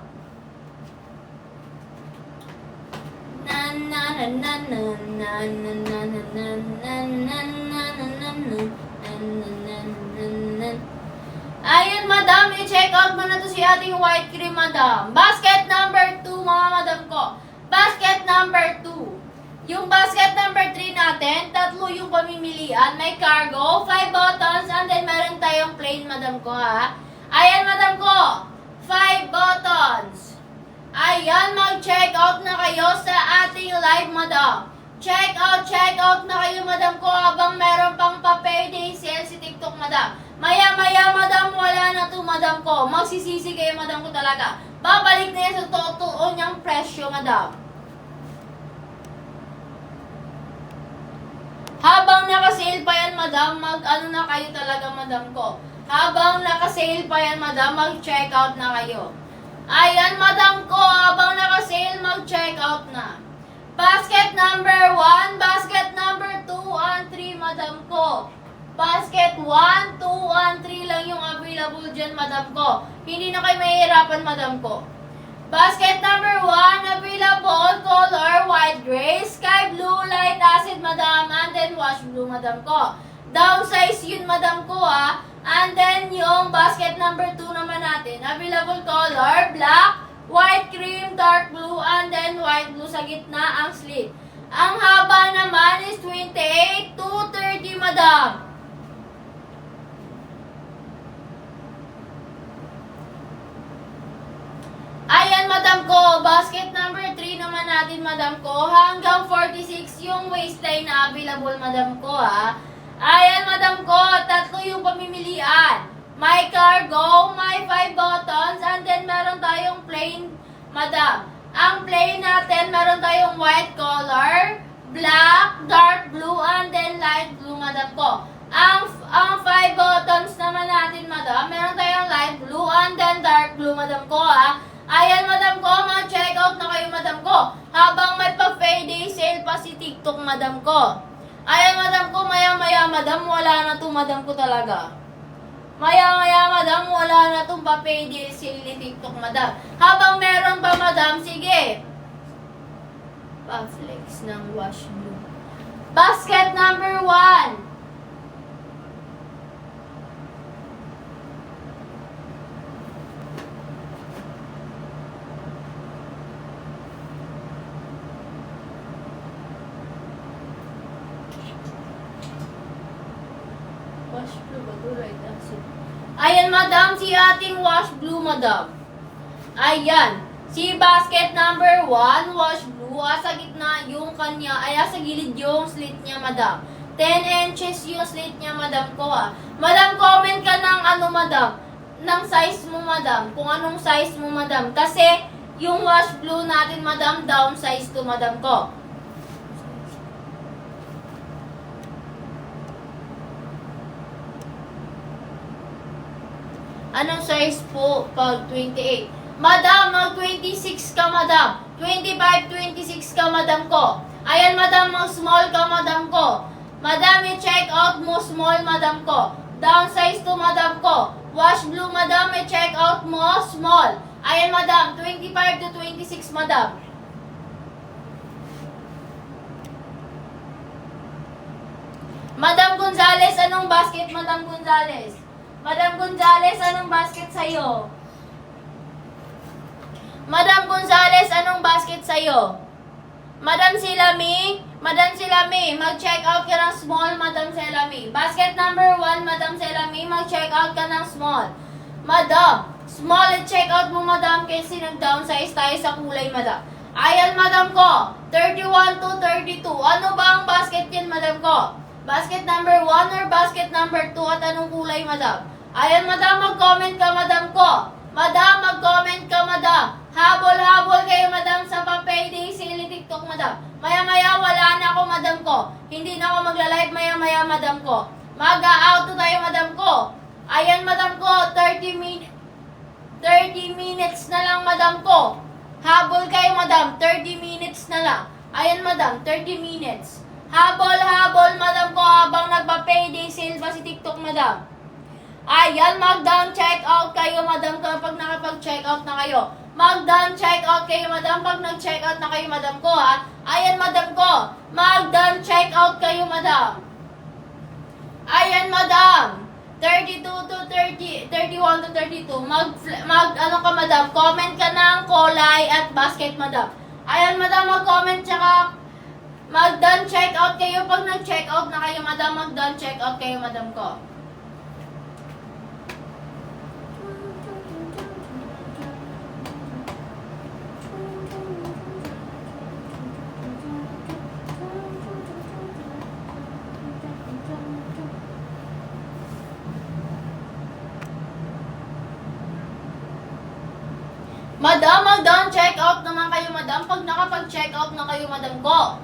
Na na na na na na na na na na na na na na na. Ayan, madam, i-check out mo na to si ating white cream, madam. Basket number 2, mga madam ko. Basket number 2. Yung basket number 3 natin, tatlo yung pamimilian. May cargo, 5 buttons, and then meron tayong plain, madam ko, ha. Ayan, madam ko, 5 buttons. Ayan, mag-check out na kayo sa ating live, madam. Check out na kayo, madam ko, habang meron pang pa-payday sale si TikTok, madam. Maya-maya, madam, wala na to, madam ko. Magsisisi kayo, madam ko talaga. Babalik na yan sa totoo niyang presyo, madam. Habang naka-sale pa yan, madam, mag-ano na kayo talaga, madam ko. Habang naka-sale pa yan, madam, mag-check out na kayo. Ayan, madam ko, habang naka-sale, mag-check out na. Basket number 1, basket number 2 and 3, madam ko. Basket 1, 2, and 3 lang yung available dyan, madam ko. Hindi na kayo mahihirapan, madam ko. Basket number 1, available, color, white, gray, sky blue, light acid, madam, and then wash blue, madam ko. Downsize yun, madam ko, ah. And then yung basket number 2 naman natin, available color, black, white cream, dark blue, and then white blue sa gitna ang slit. Ang haba naman is 28 to 30, madam. Ayan, madam ko. Basket number 3 naman natin, madam ko. Hanggang 46 yung waistline na available, madam ko, ha. Ayan, madam ko. 3 yung pamimilian. May cargo, may 5 buttons, and then meron tayong plain, madam. Ang plain natin, meron tayong white color, black, dark blue, and then light blue, madam ko. Ang 5 buttons naman natin, madam, meron tayong light blue, and then dark blue, madam ko, ha. Ayan, madam ko, mag-check out na kayo, madam ko. Habang may pa-payday sale pa si TikTok, madam ko. Ayan, madam ko, maya-maya, madam, wala na to, madam ko talaga. Maya-maya, madam, wala na itong pa-payday sale ni TikTok, madam. Habang meron pa, madam, sige. Pa-flex ng wash blue. Basket number 1. Wash blue ba ito? Right, that's it. Ayan, madam, si ating wash blue, madam. Ayan. Si basket number 1, wash blue. Sa gitna yung kanya, sa gilid yung slit niya, madam. 10 inches yung slit niya, madam ko, ha. Madam, comment ka ng madam. Ng size mo, madam. Kung anong size mo, madam. Kasi, yung wash blue natin, madam, down size to, madam ko. Anong size po pag 28? Madam, mag-26 ka, madam. 25, 26 ka, madam ko. Ayan, madam, mag-small ka, madam ko. Madam, i-check out mo small, madam ko. Down size to, madam ko. Wash blue, madam, i-check out mo small. Ayan, madam, 25 to 26, madam. Madam Gonzales, anong basket, madam Gonzales? Madam Gonzales, anong basket sa'yo? Madam Gonzales, anong basket sa'yo? Madam Silami, mag-check out ka ng small, Madam Silami. Basket number 1, Madam Silami, mag-check out ka ng small. Madam, small, check out mo, madam, kasi nag-downsize tayo sa kulay, madam. Ayan, madam ko, 31 to 32. Ano ba ang basket yan, madam ko? Basket number 1 or basket number 2 at anong kulay, madam? Ayan, madam, mag-comment ka, madam ko. Madam, mag-comment ka, madam. Habol-habol kayo, madam, sa pa-payday sale ni TikTok, madam. Maya-maya, wala na ako, madam ko. Hindi na ako magla-live maya-maya, madam ko. Mag-out tayo, madam ko. Ayan, madam ko, 30 minutes na lang, madam ko. Habol kayo, madam, 30 minutes na lang. Ayan, madam, 30 minutes. Habol-habol, madam ko, habang nagpa-payday sale pa si TikTok, madam. Ayan, mag-down check out kayo, madam, kapag nakapag-check out na kayo. Mag-down check out kayo, madam, pag nag-check out na kayo, madam ko, ha. Ayan, madam ko, mag-down check out kayo, madam. Ayan, madam, 32 to 30, 31 to 32. Ano ka, madam, comment ka ng kulay at basket, madam. Ayan, madam, mag-comment, tsaka mag-down check out kayo. Pag nag-check out na kayo, madam, mag-down check out kayo, madam ko. Madam, mag-down-check out naman kayo, madam. Pag nakapag-check out na kayo, madam ko.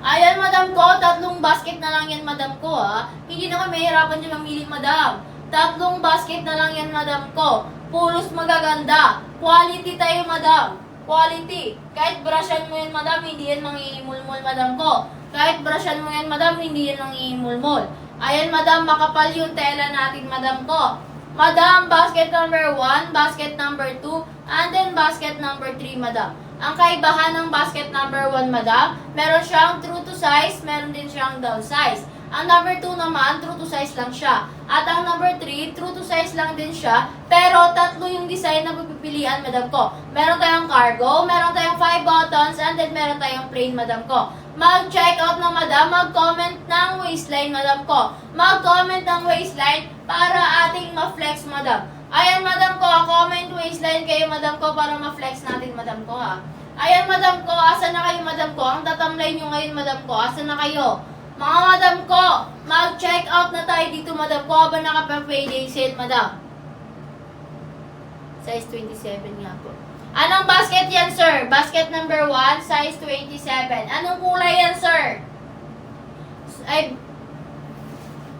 Ayan, madam ko. 3 basket na lang yan, madam ko, ha. Hindi na kami mahirapan dyan mamili, madam. 3 basket na lang yan, madam ko. Pulos magaganda. Quality tayo, madam. Quality. Kahit brushan mo yan, madam, hindi yan mangingimulmul, madam ko. Kahit brushan mo yan, madam, hindi yan mangingimulmul. Ayan, madam, makapal yung tela natin, madam ko. Madam, basket number 1, basket number 2, and then basket number 3, madam. Ang kaibahan ng basket number 1, madam, meron siyang true to size, meron din siyang down size. Ang number 2 naman, true to size lang siya. At ang number 3, true to size lang din siya, pero 3 yung design na pagpipilian, madam ko. Meron tayong cargo, meron tayong 5 buttons, and then meron tayong plain, madam ko. Mag-check out na, madam, mag-comment ng waistline, madam ko. Mag-comment ng waistline para ating ma-flex, madam. Ayan, madam ko, comment waistline kayo, madam ko, para ma-flex natin, madam ko, ha. Ayan, madam ko, asa na kayo, madam ko? Ang tatamlay nyo ngayon, madam ko, asa na kayo? Mga madam ko, mag-check out na tayo dito, madam ko, habang nakapa-payday sale, madam. Size 27 nga po. Anong basket yan, sir? Basket number 1, size 27. Anong kulay yan, sir? Ay,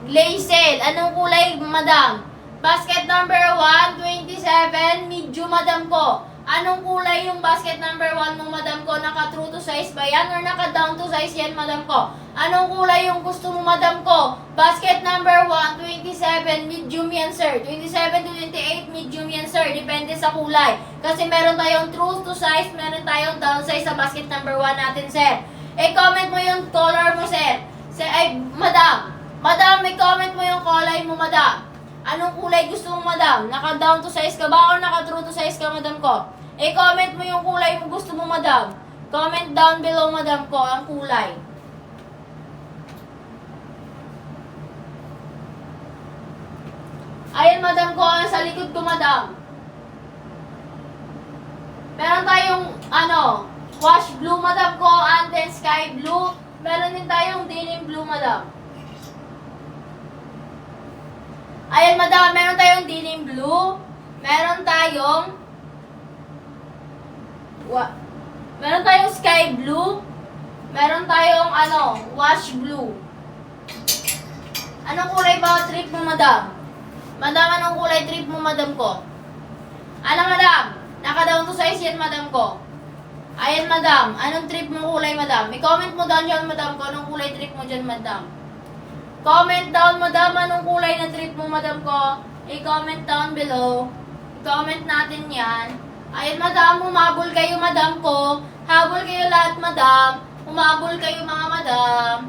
lace. Anong kulay, madam? Basket number 1, 27, medium, madam ko. Anong kulay yung basket number 1 mo, madam ko? Naka-true to size ba yan or naka-down to size yan, madam ko? Anong kulay yung gusto mo, madam ko? Basket number 1, 27, medium yan, sir. 27 to 28, medium yan, sir. Depende sa kulay. Kasi meron tayong true to size, meron tayong down size sa basket number 1 natin, sir. I-comment mo yung color mo, sir. Ay, madam. Madam, i-comment mo yung kulay mo, madam. Anong kulay gusto mo, madam? Naka-down to size ka ba o naka-true to size ka, madam ko? I-comment mo yung kulay mo gusto mo, madam. Comment down below, madam ko, ang kulay. Ayan, madam ko, sa likod ko, madam. Meron tayong, wash blue, madam ko, and then sky blue. Meron din tayong denim blue, madam. Ayan, madam, meron tayong denim blue. Meron tayong sky blue. Meron tayong wash blue. Anong kulay ba trip mo, madam? Madam, anong kulay trip mo, madam ko? Madam? Naka-down to size yan, madam ko. Ayan, madam. Anong trip mo kulay, madam? I-comment mo down dyan, madam ko. Anong kulay trip mo dyan, madam? Comment down, madam, anong kulay na trip mo, madam ko. I-comment down below. I-comment natin yan. Ayan, madam, humabol kayo, madam ko. Habol kayo lahat, madam. Humabol kayo, mga madam.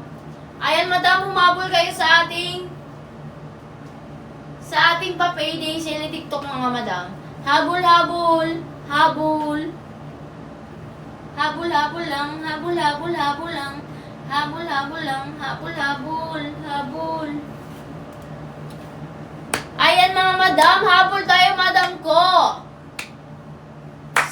Ayan, madam, humabol kayo sa ating pa-payday sale ni TikTok, mga madam. Habol, habol. Habol. Habol, habol lang. Habol, habol, habol lang. Habol, habol lang. Habol, habol. Habol. Ayan, mga madam. Habol tayo, madam ko.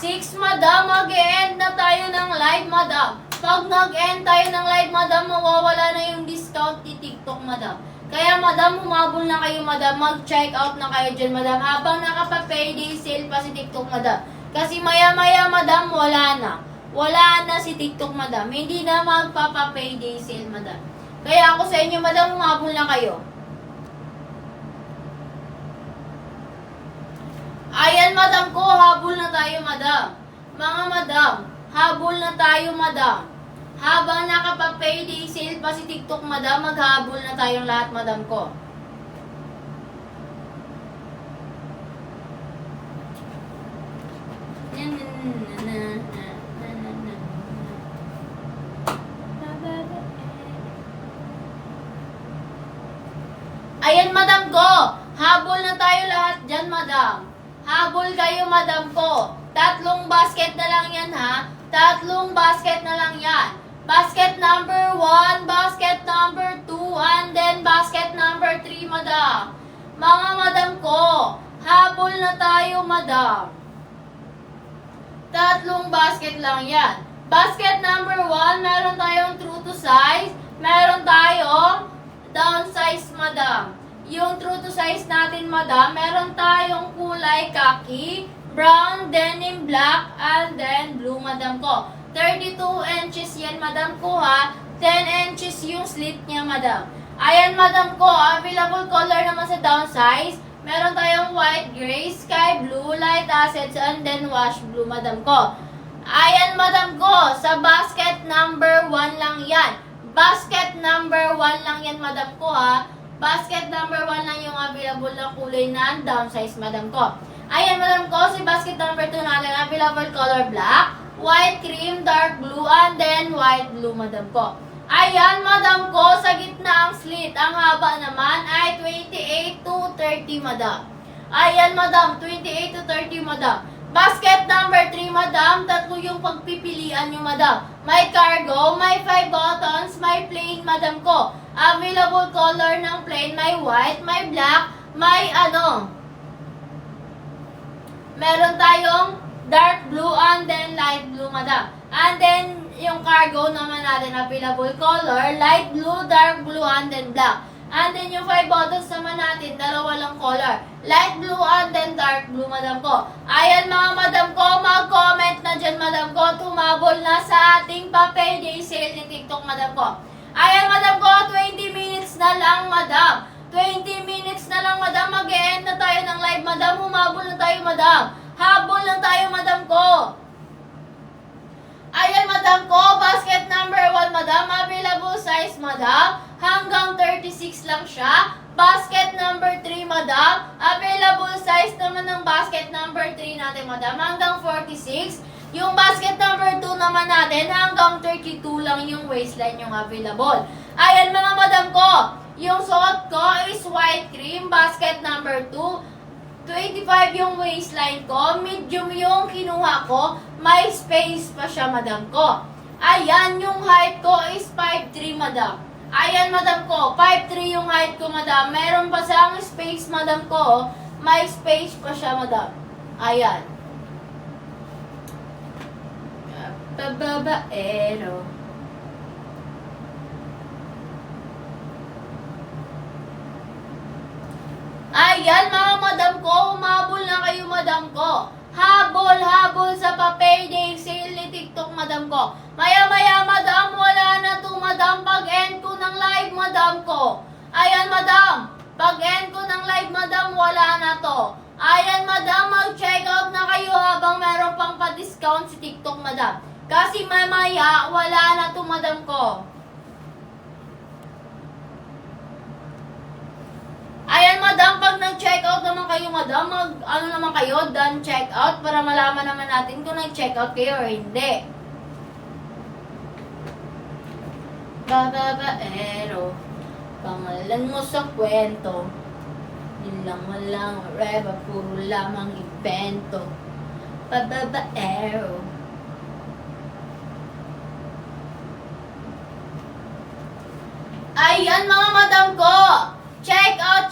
6, madam. Mag-e-end na tayo ng live, madam. Pag nag-end tayo ng live, madam, mawawala na yung discount ni TikTok, madam. Kaya, madam, humabol na kayo, madam. Mag-check out na kayo dyan, madam. Habang nakapa-payday sale pa si TikTok, madam. Kasi maya-maya, madam, wala na. Wala na si TikTok, madam. Hindi na magpapa-payday sale, madam. Kaya ako sa inyo, madam, humabol na kayo. Ayan, madam ko, habol na tayo, madam. Mga madam, habol na tayo, madam. Habang nakapa-payday sale pa si TikTok, madam, maghabol na tayong lahat, madam ko. Ayan, madam ko. Habol na tayo lahat dyan, madam. Habol kayo, madam ko. 3 basket na lang yan, ha? 3 basket na lang yan. Basket number 1, basket number 2, and then basket number 3, madam. Mga madam ko, habol na tayo, madam. 3 basket lang yan. Basket number 1, meron tayong true to size. Meron tayong down size, madam. Yung true to size natin, madam, meron tayong kulay kaki, brown, denim black, and then blue, madam ko. 32 inches yan, madam ko ha. 10 inches yung slit niya, madam. Ayan, madam ko, available color naman sa downsize. Meron tayong white, gray, sky blue, light assets, and then wash blue, madam ko. Ayan, madam ko, sa basket number 1 lang yan. Basket number 1 lang yan, madam ko ha. Basket number 1 lang yung available na kulay na downsize, madam ko. Ayan, madam ko, si basket number 2 natin, available color black, white, cream, dark blue, and then white blue, madam ko. Ayan, madam ko, sa gitna ang slit. Ang haba naman ay 28 to 30, madam. Ayan, madam, 28 to 30, madam. Basket number 3, madam, tatlo yung pagpipilian nyo, madam. May cargo, may 5 buttons, may plain, madam ko. Available color ng plain, may white, may black, may meron tayong dark blue and then light blue, madam. And then, yung cargo naman natin, available color, light blue, dark blue, and then black. And then, yung 5 buttons naman natin, dalawa lang color, light blue and then dark blue, madam ko. Ayan, mga madam ko, mag-comment na dyan, madam ko, tumabol na sa ating pa-payday sale ni TikTok, madam ko. Ayan, madam ko, 20 minutes na lang, madam. 20 minutes na lang, madam. Mag-e-end na tayo ng live, madam. Humabol na tayo, madam. Habol lang tayo, madam ko. Ayan, madam ko. Basket number 1, madam. Available size, madam. Hanggang 36 lang siya. Basket number 3, madam. Available size naman ng basket number 3 natin, madam. Hanggang 46. Yung basket number 2 naman natin, hanggang 32 lang yung waistline yung available. Ayan, mga madam ko. Yung suot ko is white cream, basket number 2. 25 yung waistline ko, medium yung kinuha ko, may space pa siya, madam ko. Ayan, yung height ko is 5'3", madam. Ayan, madam ko, 5'3" yung height ko, madam. Meron pa siyang space, madam ko. May space pa siya, madam. Ayan. Pababaero. Ayan, mga madam ko, humabol na kayo, madam ko. Habol sa pa-payday sale ni TikTok, madam ko. Maya-maya, madam, wala na to, madam. Pag-end ko ng live, madam ko. Ayan, madam. Pag-end ko ng live, madam, wala na to. Ayan, madam, mag-check out na kayo habang meron pang pa-discount si TikTok, madam. Kasi mamaya, wala na to, madam ko. Ayan, madam, pag nag-check out naman kayo, madam, naman kayo, done check out para malaman naman natin kung nag-check out kayo or hindi. Bababaero, pangalan mo sa kwento, nilang walang reba, puro lamang ibento. Bababaero. Ayan, mga madam ko! Check out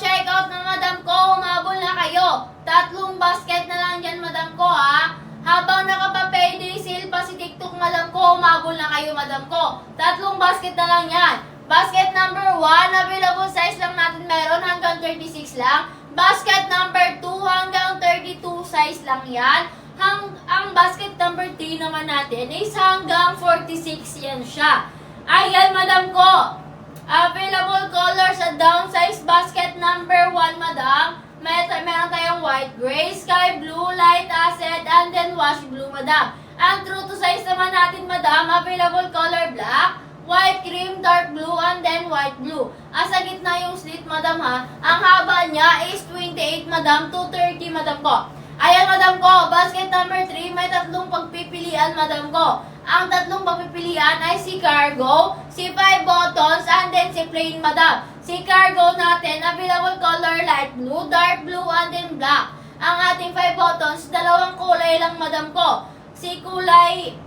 na, madam ko. Humabol na kayo. 3 basket na lang dyan, madam ko, ha. Habang nakapa-payday sale pa si TikTok, madam ko, humabol na kayo, madam ko. 3 basket na lang yan. Basket number 1, available size lang natin meron, hanggang 36 lang. Basket number 2, hanggang 32 size lang yan. Ang basket number 3 naman natin is hanggang 46 yan siya. Ayan, madam ko. Available color sa downsize basket number 1, madam. Meron tayong white, gray, sky blue, light asset, and then wash blue, madam. Ang true to size naman natin, madam, available color black, white cream, dark blue, and then white blue. Sa gitna yung slit, madam, ha. Ang haba niya is 28, madam, to 30, madam ko. Ayan, madam ko, basket number 3, may 3 pagpipilian, madam ko. Ang 3 pagpipilian ay si cargo, si 5 buttons, and then si plain, madam. Si cargo natin, available color light blue, dark blue, and then black. Ang ating 5 buttons, 2 kulay lang, madam ko. Si kulay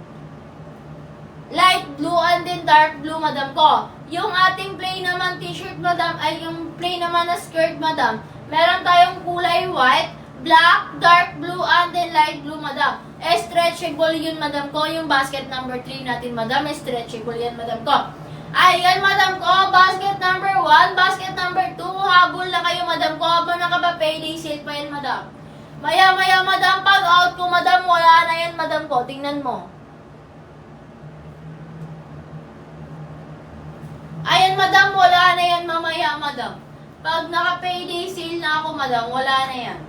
light blue and then dark blue, madam ko. Yung ating plain naman t-shirt, madam, ay yung plain naman na skirt, madam. Meron tayong kulay white, black, dark blue, and then light blue, madam. Stretchable yun, madam ko. Yung basket number 3 natin, madam, stretchable yan, madam ko. Ayan, madam ko, basket number 1, basket number 2, habol na kayo, madam ko, habang nakapa-payday sale pa yan, madam. Maya-maya, madam, pag out ko, madam, wala na yan, madam ko. Tingnan mo. Ayan, madam, wala na yan mamaya, madam. Pag naka-payday sale na ako, madam, wala na yan.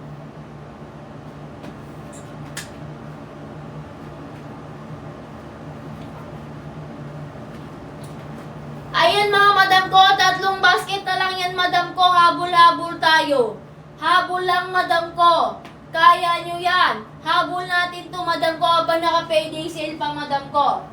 Ayan mga madam ko, 3 basket na lang yan, madam ko. Habol-habol tayo. Habol lang, madam ko. Kaya nyo yan. Habol natin to, madam ko, habang naka-payday sale pa, madam ko.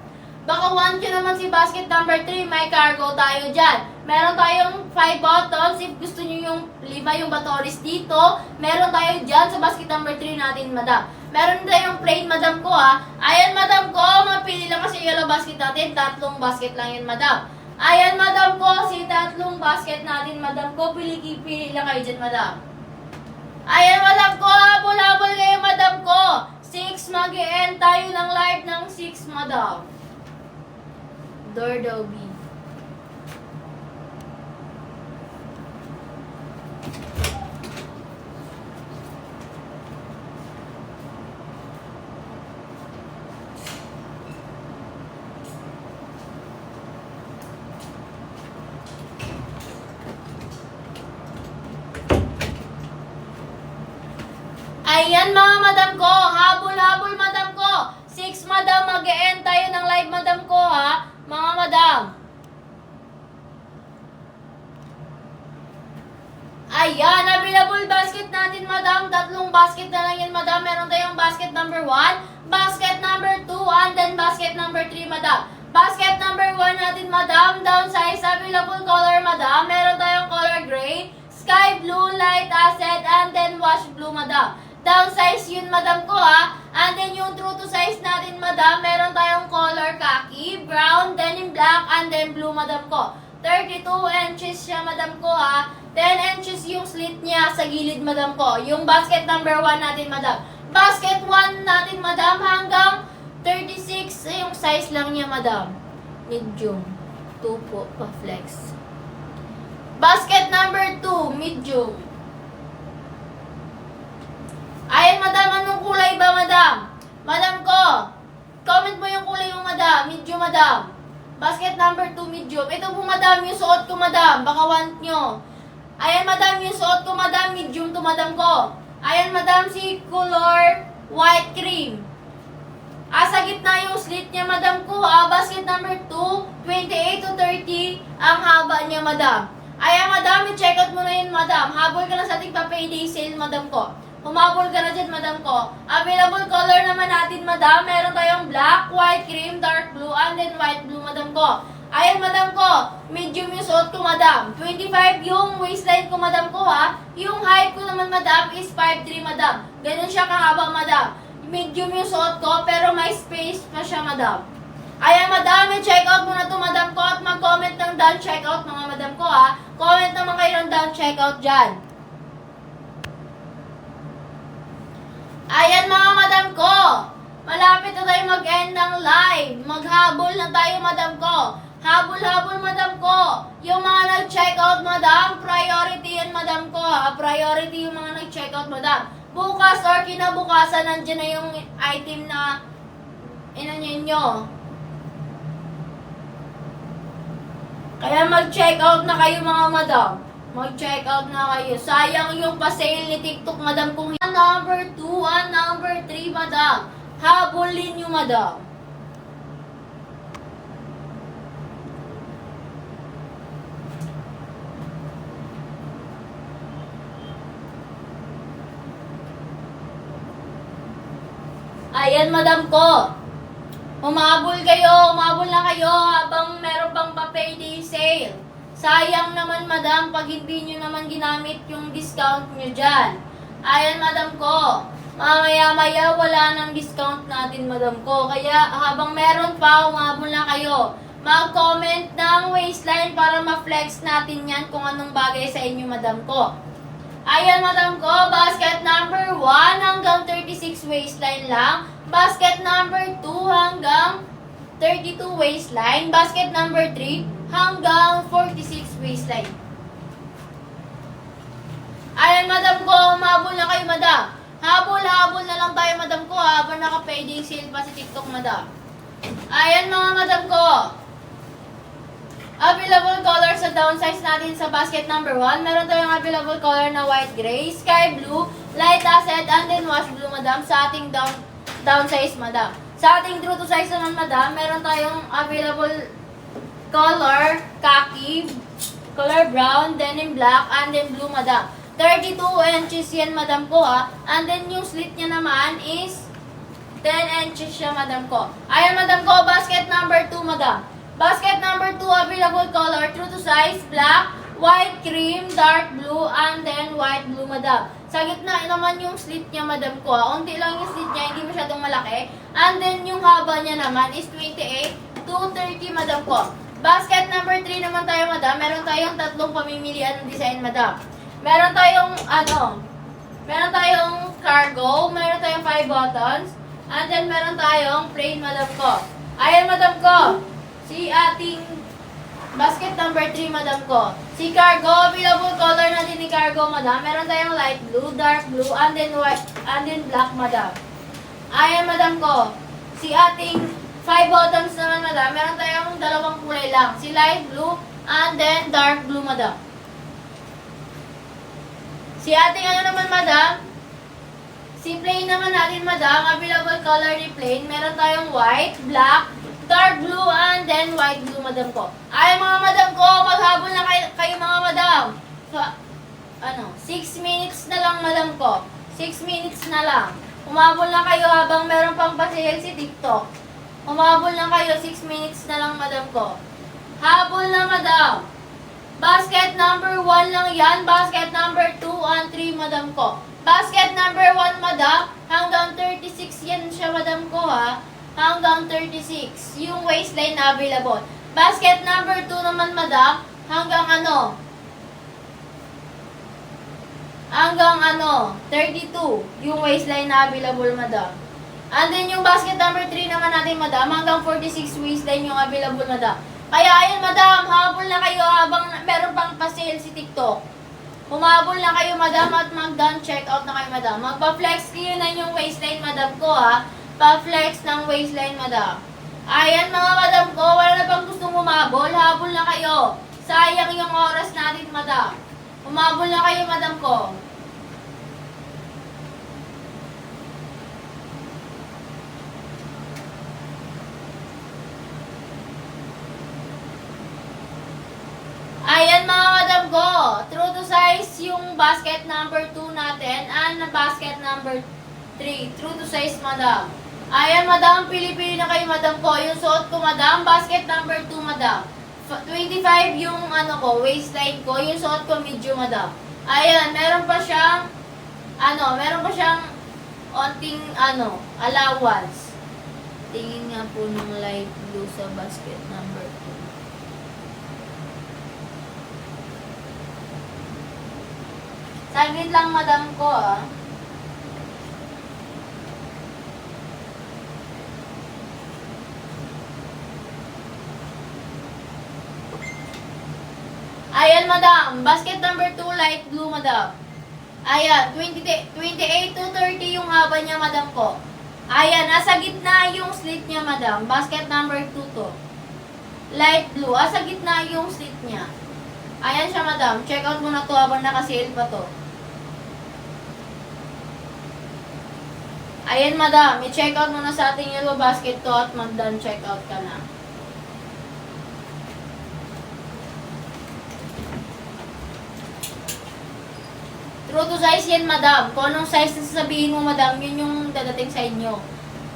Baka want nyo naman si basket number 3, may cargo tayo dyan. Meron tayong 5 buttons. If gusto nyo yung 5 yung batoris dito, meron tayo dyan sa basket number 3 natin, madam. Meron tayong plain, madam ko, ha. Ayan, madam ko, mapili lang kasi yellow basket natin. 3 basket lang yan, madam. Ayan, madam ko, si 3 basket natin, madam ko. Pili lang kayo dyan, madam. Ayan, madam ko, habol-habol kayo, madam ko. 6, mag-e-end tayo ng live ng 6, madam. Dordobi. Ayan mga madam ko, habol-habol madam ko. 6 madam, mag-e-end tayo ng live madam ko, ha. Mga madam. Ayan, available basket natin, madam. 3 basket na lang yan, madam. Meron tayong basket number 1, basket number 2, and then basket number 3, madam. Basket number 1 natin, madam. Downsize, available color, madam. Meron tayong color gray, sky blue, light acid, and then wash blue, madam. Downsize yun, madam ko, ha. And then yung true to size natin, madam, meron tayong color khaki, brown, denim black, and then blue, madam ko. 32 inches siya, madam ko, ha. 10 inches yung slit niya sa gilid, madam ko. Yung basket number 1 natin, madam. Basket 1 natin, madam, hanggang 36 yung size lang niya, madam. Medium. 2 po, pa-flex. Basket number 2, medium. Ayan, madam, anong kulay ba, madam? Madam ko, comment mo yung kulay mo, madam. Medium, madam. Basket number 2, medium. Ito po, madam, yung suot ko, madam. Baka want nyo. Ayan, madam, yung suot ko, madam. Medium to, madam ko. Ayan, madam, si color white cream. Sa gitna yung slit niya, madam ko. Basket number 2, 28 to 30 ang haba niya, madam. Ayan, madam, i-check out mo na yun, madam. Habol ka na sa ating pa-payday sale, madam ko. Humabol ka na dyan, madam ko. Available color naman natin, madam. Meron tayong black, white cream, dark blue, and then white blue, madam ko. Ayan, madam ko. Medium yung suot ko, madam. 25 yung waistline ko, madam ko, ha. Yung height ko naman, madam, is 5'3", madam. Ganun siya kahaba, madam. Medium yung suot ko, pero may space pa siya, madam. Ayan, madam, i-check out mo na to, madam ko. At mag-comment ng done check out, mga madam ko, ha. Comment naman kayo ng done check out dyan. Ayan mga madam ko, malapit na tayo mag-end ng live. Maghabol na tayo, madam ko. Habol-habol, madam ko. Yung mga nag-check out, madam, priority yan, madam ko, ha. Priority yung mga nag-check out, madam. Bukas or kinabukasan, nandiyan na yung item na inanyan nyo. Kaya mag-check out na kayo, mga madam. Mag-check out na kayo. Sayang yung pa-sale ni TikTok, madam. Kung number 2 and number 3, madam. Habulin nyo, madam. Ayan, madam ko. Umabol kayo. Umabol na kayo habang meron pang pa-payday sale. Sayang naman, madam, pag hindi nyo naman ginamit yung discount nyo dyan. Ayan, madam ko. Mamaya-maya, wala nang discount natin, madam ko. Kaya, habang meron pa, umabol na kayo. Mag-comment ng waistline para ma-flex natin yan kung anong bagay sa inyo, madam ko. Ayan, madam ko. Basket number 1 hanggang 36 waistline lang. Basket number 2 hanggang 32 waistline. Basket number 3 hanggang 46 waistline. Ayan, madam ko, humabol na kayo, madam. Habol-habol na lang tayo, madam ko, habang naka-payday sale pa si TikTok, madam. Ayan, mga madam ko. Available color sa downsize natin sa basket number 1. Meron tayong available color na white gray, sky blue, light acid, and then wash blue, madam, sa ating downsize, madam. Sa ating true to size naman, madam, meron tayong available color khaki, color brown, denim black, and then blue, madam. 32 inches yan, madam ko, ha. And then yung slit niya naman is 10 inches siya, madam ko. Ayan, madam ko, basket number 2, madam. Basket number 2, available color, true to size, black, white, cream, dark blue, and then white blue, madam. Sa gitna naman yung slit niya, madam ko. Unti lang yung slit niya, hindi masyadong malaki. And then yung haba niya naman is 28 to 30, madam ko. Basket number 3 naman tayo, madam. Meron tayong tatlong pamimilian ng design, madam. Meron tayong, meron tayong cargo, meron tayong 5 buttons, and then meron tayong plain, madam ko. Ayan, madam ko. Si ating basket number 3, madam ko. Si cargo, available color natin ni cargo, madam. Meron tayong light blue, dark blue, and then white, and then black, madam. Ayan, madam ko. Si ating 5 buttons naman, madam. Meron tayong dalawang kulay lang. Si light blue, and then dark blue, madam. Si ating naman, madam. Si plain naman natin, madam. Available color ni plain. Meron tayong white, black, dark blue, and then white blue, madam ko. Ay, mga madam ko, maghabol na kayo mga madam. So, 6 minutes na lang, madam ko. 6 minutes na lang. Umabol na kayo habang meron pang pasihel si TikTok. Umabol na kayo, 6 minutes na lang, madam ko. Habol na, madam. Basket number 1 lang yan. Basket number 2 and 3, madam ko. Basket number 1, madam, hanggang 36 yan siya, madam ko, ha. Hanggang 36, yung waistline na available. Basket number 2 naman, madam, hanggang hanggang 32, yung waistline na available, madam. And then yung basket number 3 naman natin, madam, hanggang 46 waistline yung available, madam. Kaya ayun, madam, habol na kayo habang meron pang pa-sale si TikTok. Humabol na kayo, madam, at mag-down check out na kayo, madam. Magpa-flex kayo na yung waistline, madam ko, ha. Pa-flex ng waistline, madam. Ayan, mga madam ko, wala na bang gustong humabol? Habol na kayo. Sayang yung oras natin, madam. Humabol na kayo, madam ko. Ayan, mga madam ko. True to size yung basket number 2 natin and basket number 3. True to size, madam. Ayan, madam, pili-pili na kayo, madam ko. Yung suot ko, madam, basket number 2, madam. 25 yung waistline ko. Yung suot ko, medium, madam. Ayan, meron pa siyang onting allowance. Tingin nga po ng light blue sa basket number 2. Saglit lang, madam ko, ah. Ayan, madam. Basket number 2, light blue, madam. Ayan, 28 to 30 yung haba niya, madam ko. Ayan, nasa gitna yung slit niya, madam. Basket number 2 to. Light blue. Nasa gitna yung slit niya. Ayan siya, madam. Check out muna to habang naka-sale pa to. Ayan, madam. I-check out muna sa ating yellow basket to at mag-done check out ka na. True to size yan, madam. Kung anong size na sasabihin mo, madam, yun yung dadating sa inyo.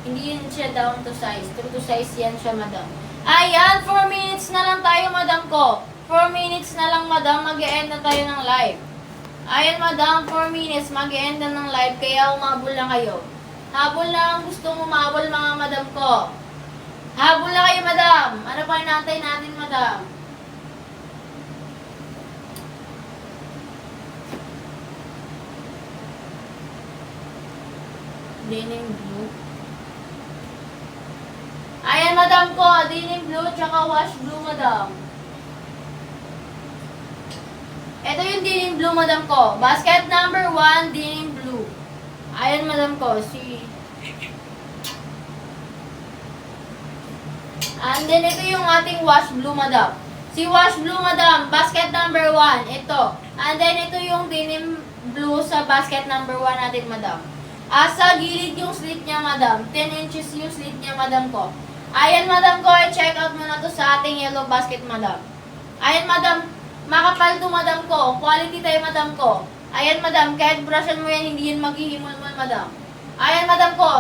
Hindi yun siya down to size. True to size yan siya, madam. Ayan, 4 minutes na lang tayo, madam ko. 4 minutes na lang, madam. Mag-e-end na tayo ng live. Ayan, madam, 4 minutes. Mag-e-end na ng live. Kaya umabol na kayo. Habol na ang gustong umabol, mga madam ko. Habol na kayo, madam. Ano pa hinantay natin, madam? Denim blue. Ayan, madam ko. Denim blue, tsaka wash blue, madam. Ito yung denim blue, madam ko. Basket number 1, denim blue. Ayan, madam ko, And then, ito yung ating wash blue, madam. Si wash blue, madam, basket number 1, ito. And then, ito yung denim blue sa basket number 1 natin, madam. Sa gilid yung slit niya, madam. 10 inches yung slit niya, madam ko. Ayan, madam ko, i-check out mo na to sa ating yellow basket, madam. Ayan, madam, makapal to, madam ko. Quality tayo, madam ko. Ayan, madam, kahit brushan mo yan, hindi yan maghihimol-mol, madam. Ayan, madam ko,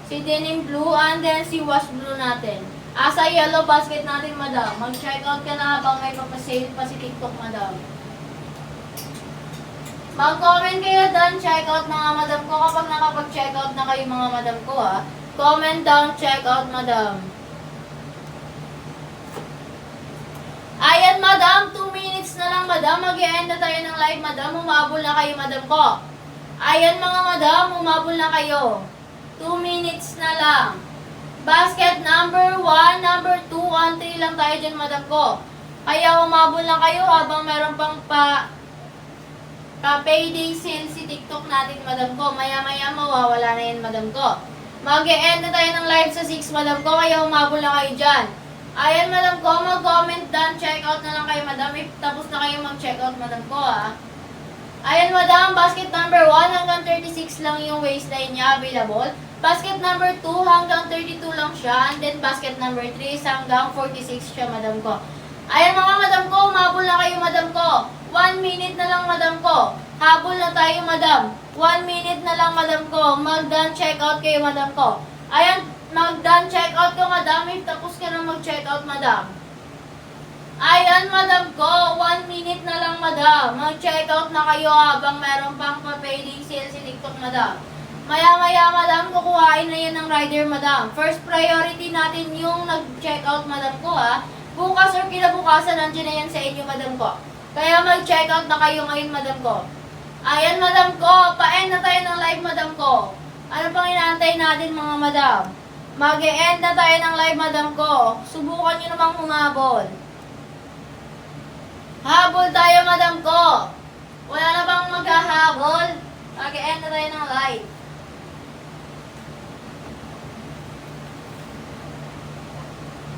si denim blue and then si wash blue natin. Sa yellow basket natin, madam. Mag-check out ka na habang may papasale pa si TikTok, madam. Mag-comment kayo down, check out mga madam ko. Kapag nakapag-check out na kayo mga madam ko, ha. Comment down, check out, madam. Ayan, madam. 2 minutes na lang, madam. Mag-i-end na tayo ng live, madam. Umabol na kayo, madam ko. Ayan, mga madam. Umabol na kayo. 2 minutes na lang. Basket number 1, number 2, antay lang tayo dyan, madam ko. Kaya umabol na kayo habang meron pang payday sale si TikTok natin, madam ko. Maya-maya mawawala na yan, madam ko. Mag-e-end na tayo ng live sa 6, madam ko. Kaya umabol na kayo dyan. Ayan, madam ko. Mag-comment down. Check out na lang kayo, madam. Tapos na kayo mag-check out, madam ko, ha. Ayan, madam. Basket number 1 hanggang 36 lang yung waistline niya available. Basket number 2 hanggang 32 lang siya. And then basket number 3 hanggang 46 siya, madam ko. Ayan, mga madam ko. Umabol na kayo, madam ko. 1 minute na lang, madam ko. Habol na tayo, madam. 1 minute na lang, madam ko. Mag-done check out kayo, madam ko. Ayan, mag-done check out ko, madam. Tapos ka na mag-check out, madam. Ayan, madam ko. 1 minute na lang, madam. Mag-check out na kayo habang meron pang pa-payday sale si TikTok, madam. Maya-maya, madam, kukuhain na yan ng rider, madam. First priority natin yung nag-check out, madam ko, ha. Bukas or kinabukasan, nandiyan na yan sa inyo, madam ko. Kaya mag-check out na kayo ngayon, madam ko. Ayan, madam ko. Pa-end na tayo ng live, madam ko. Ano pang inaantay natin, mga madam? Mag-e-end na tayo ng live, madam ko. Subukan nyo namang humabol. Habol tayo, madam ko. Wala na bang maghahabol? Mag-e-end na tayo ng live.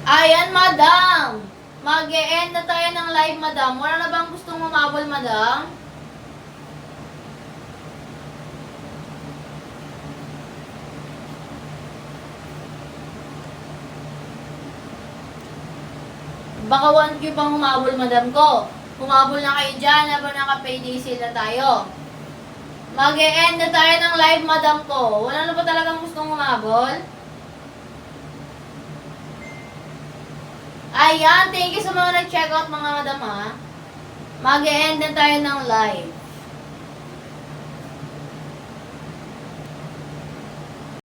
Ayan, madam. Mag-e-end na tayo ng live, madam. Wala na bang gustong humabol, madam? Baka 1K pang humabol, madam ko. Humabol na kayo dyan habang naka-payday sale na tayo. Mag-e-end na tayo ng live, madam ko. Wala na ba talagang gustong humabol? Ayan, thank you sa mga nag-check out, mga madam, ha. Mag-e-end na tayo ng live.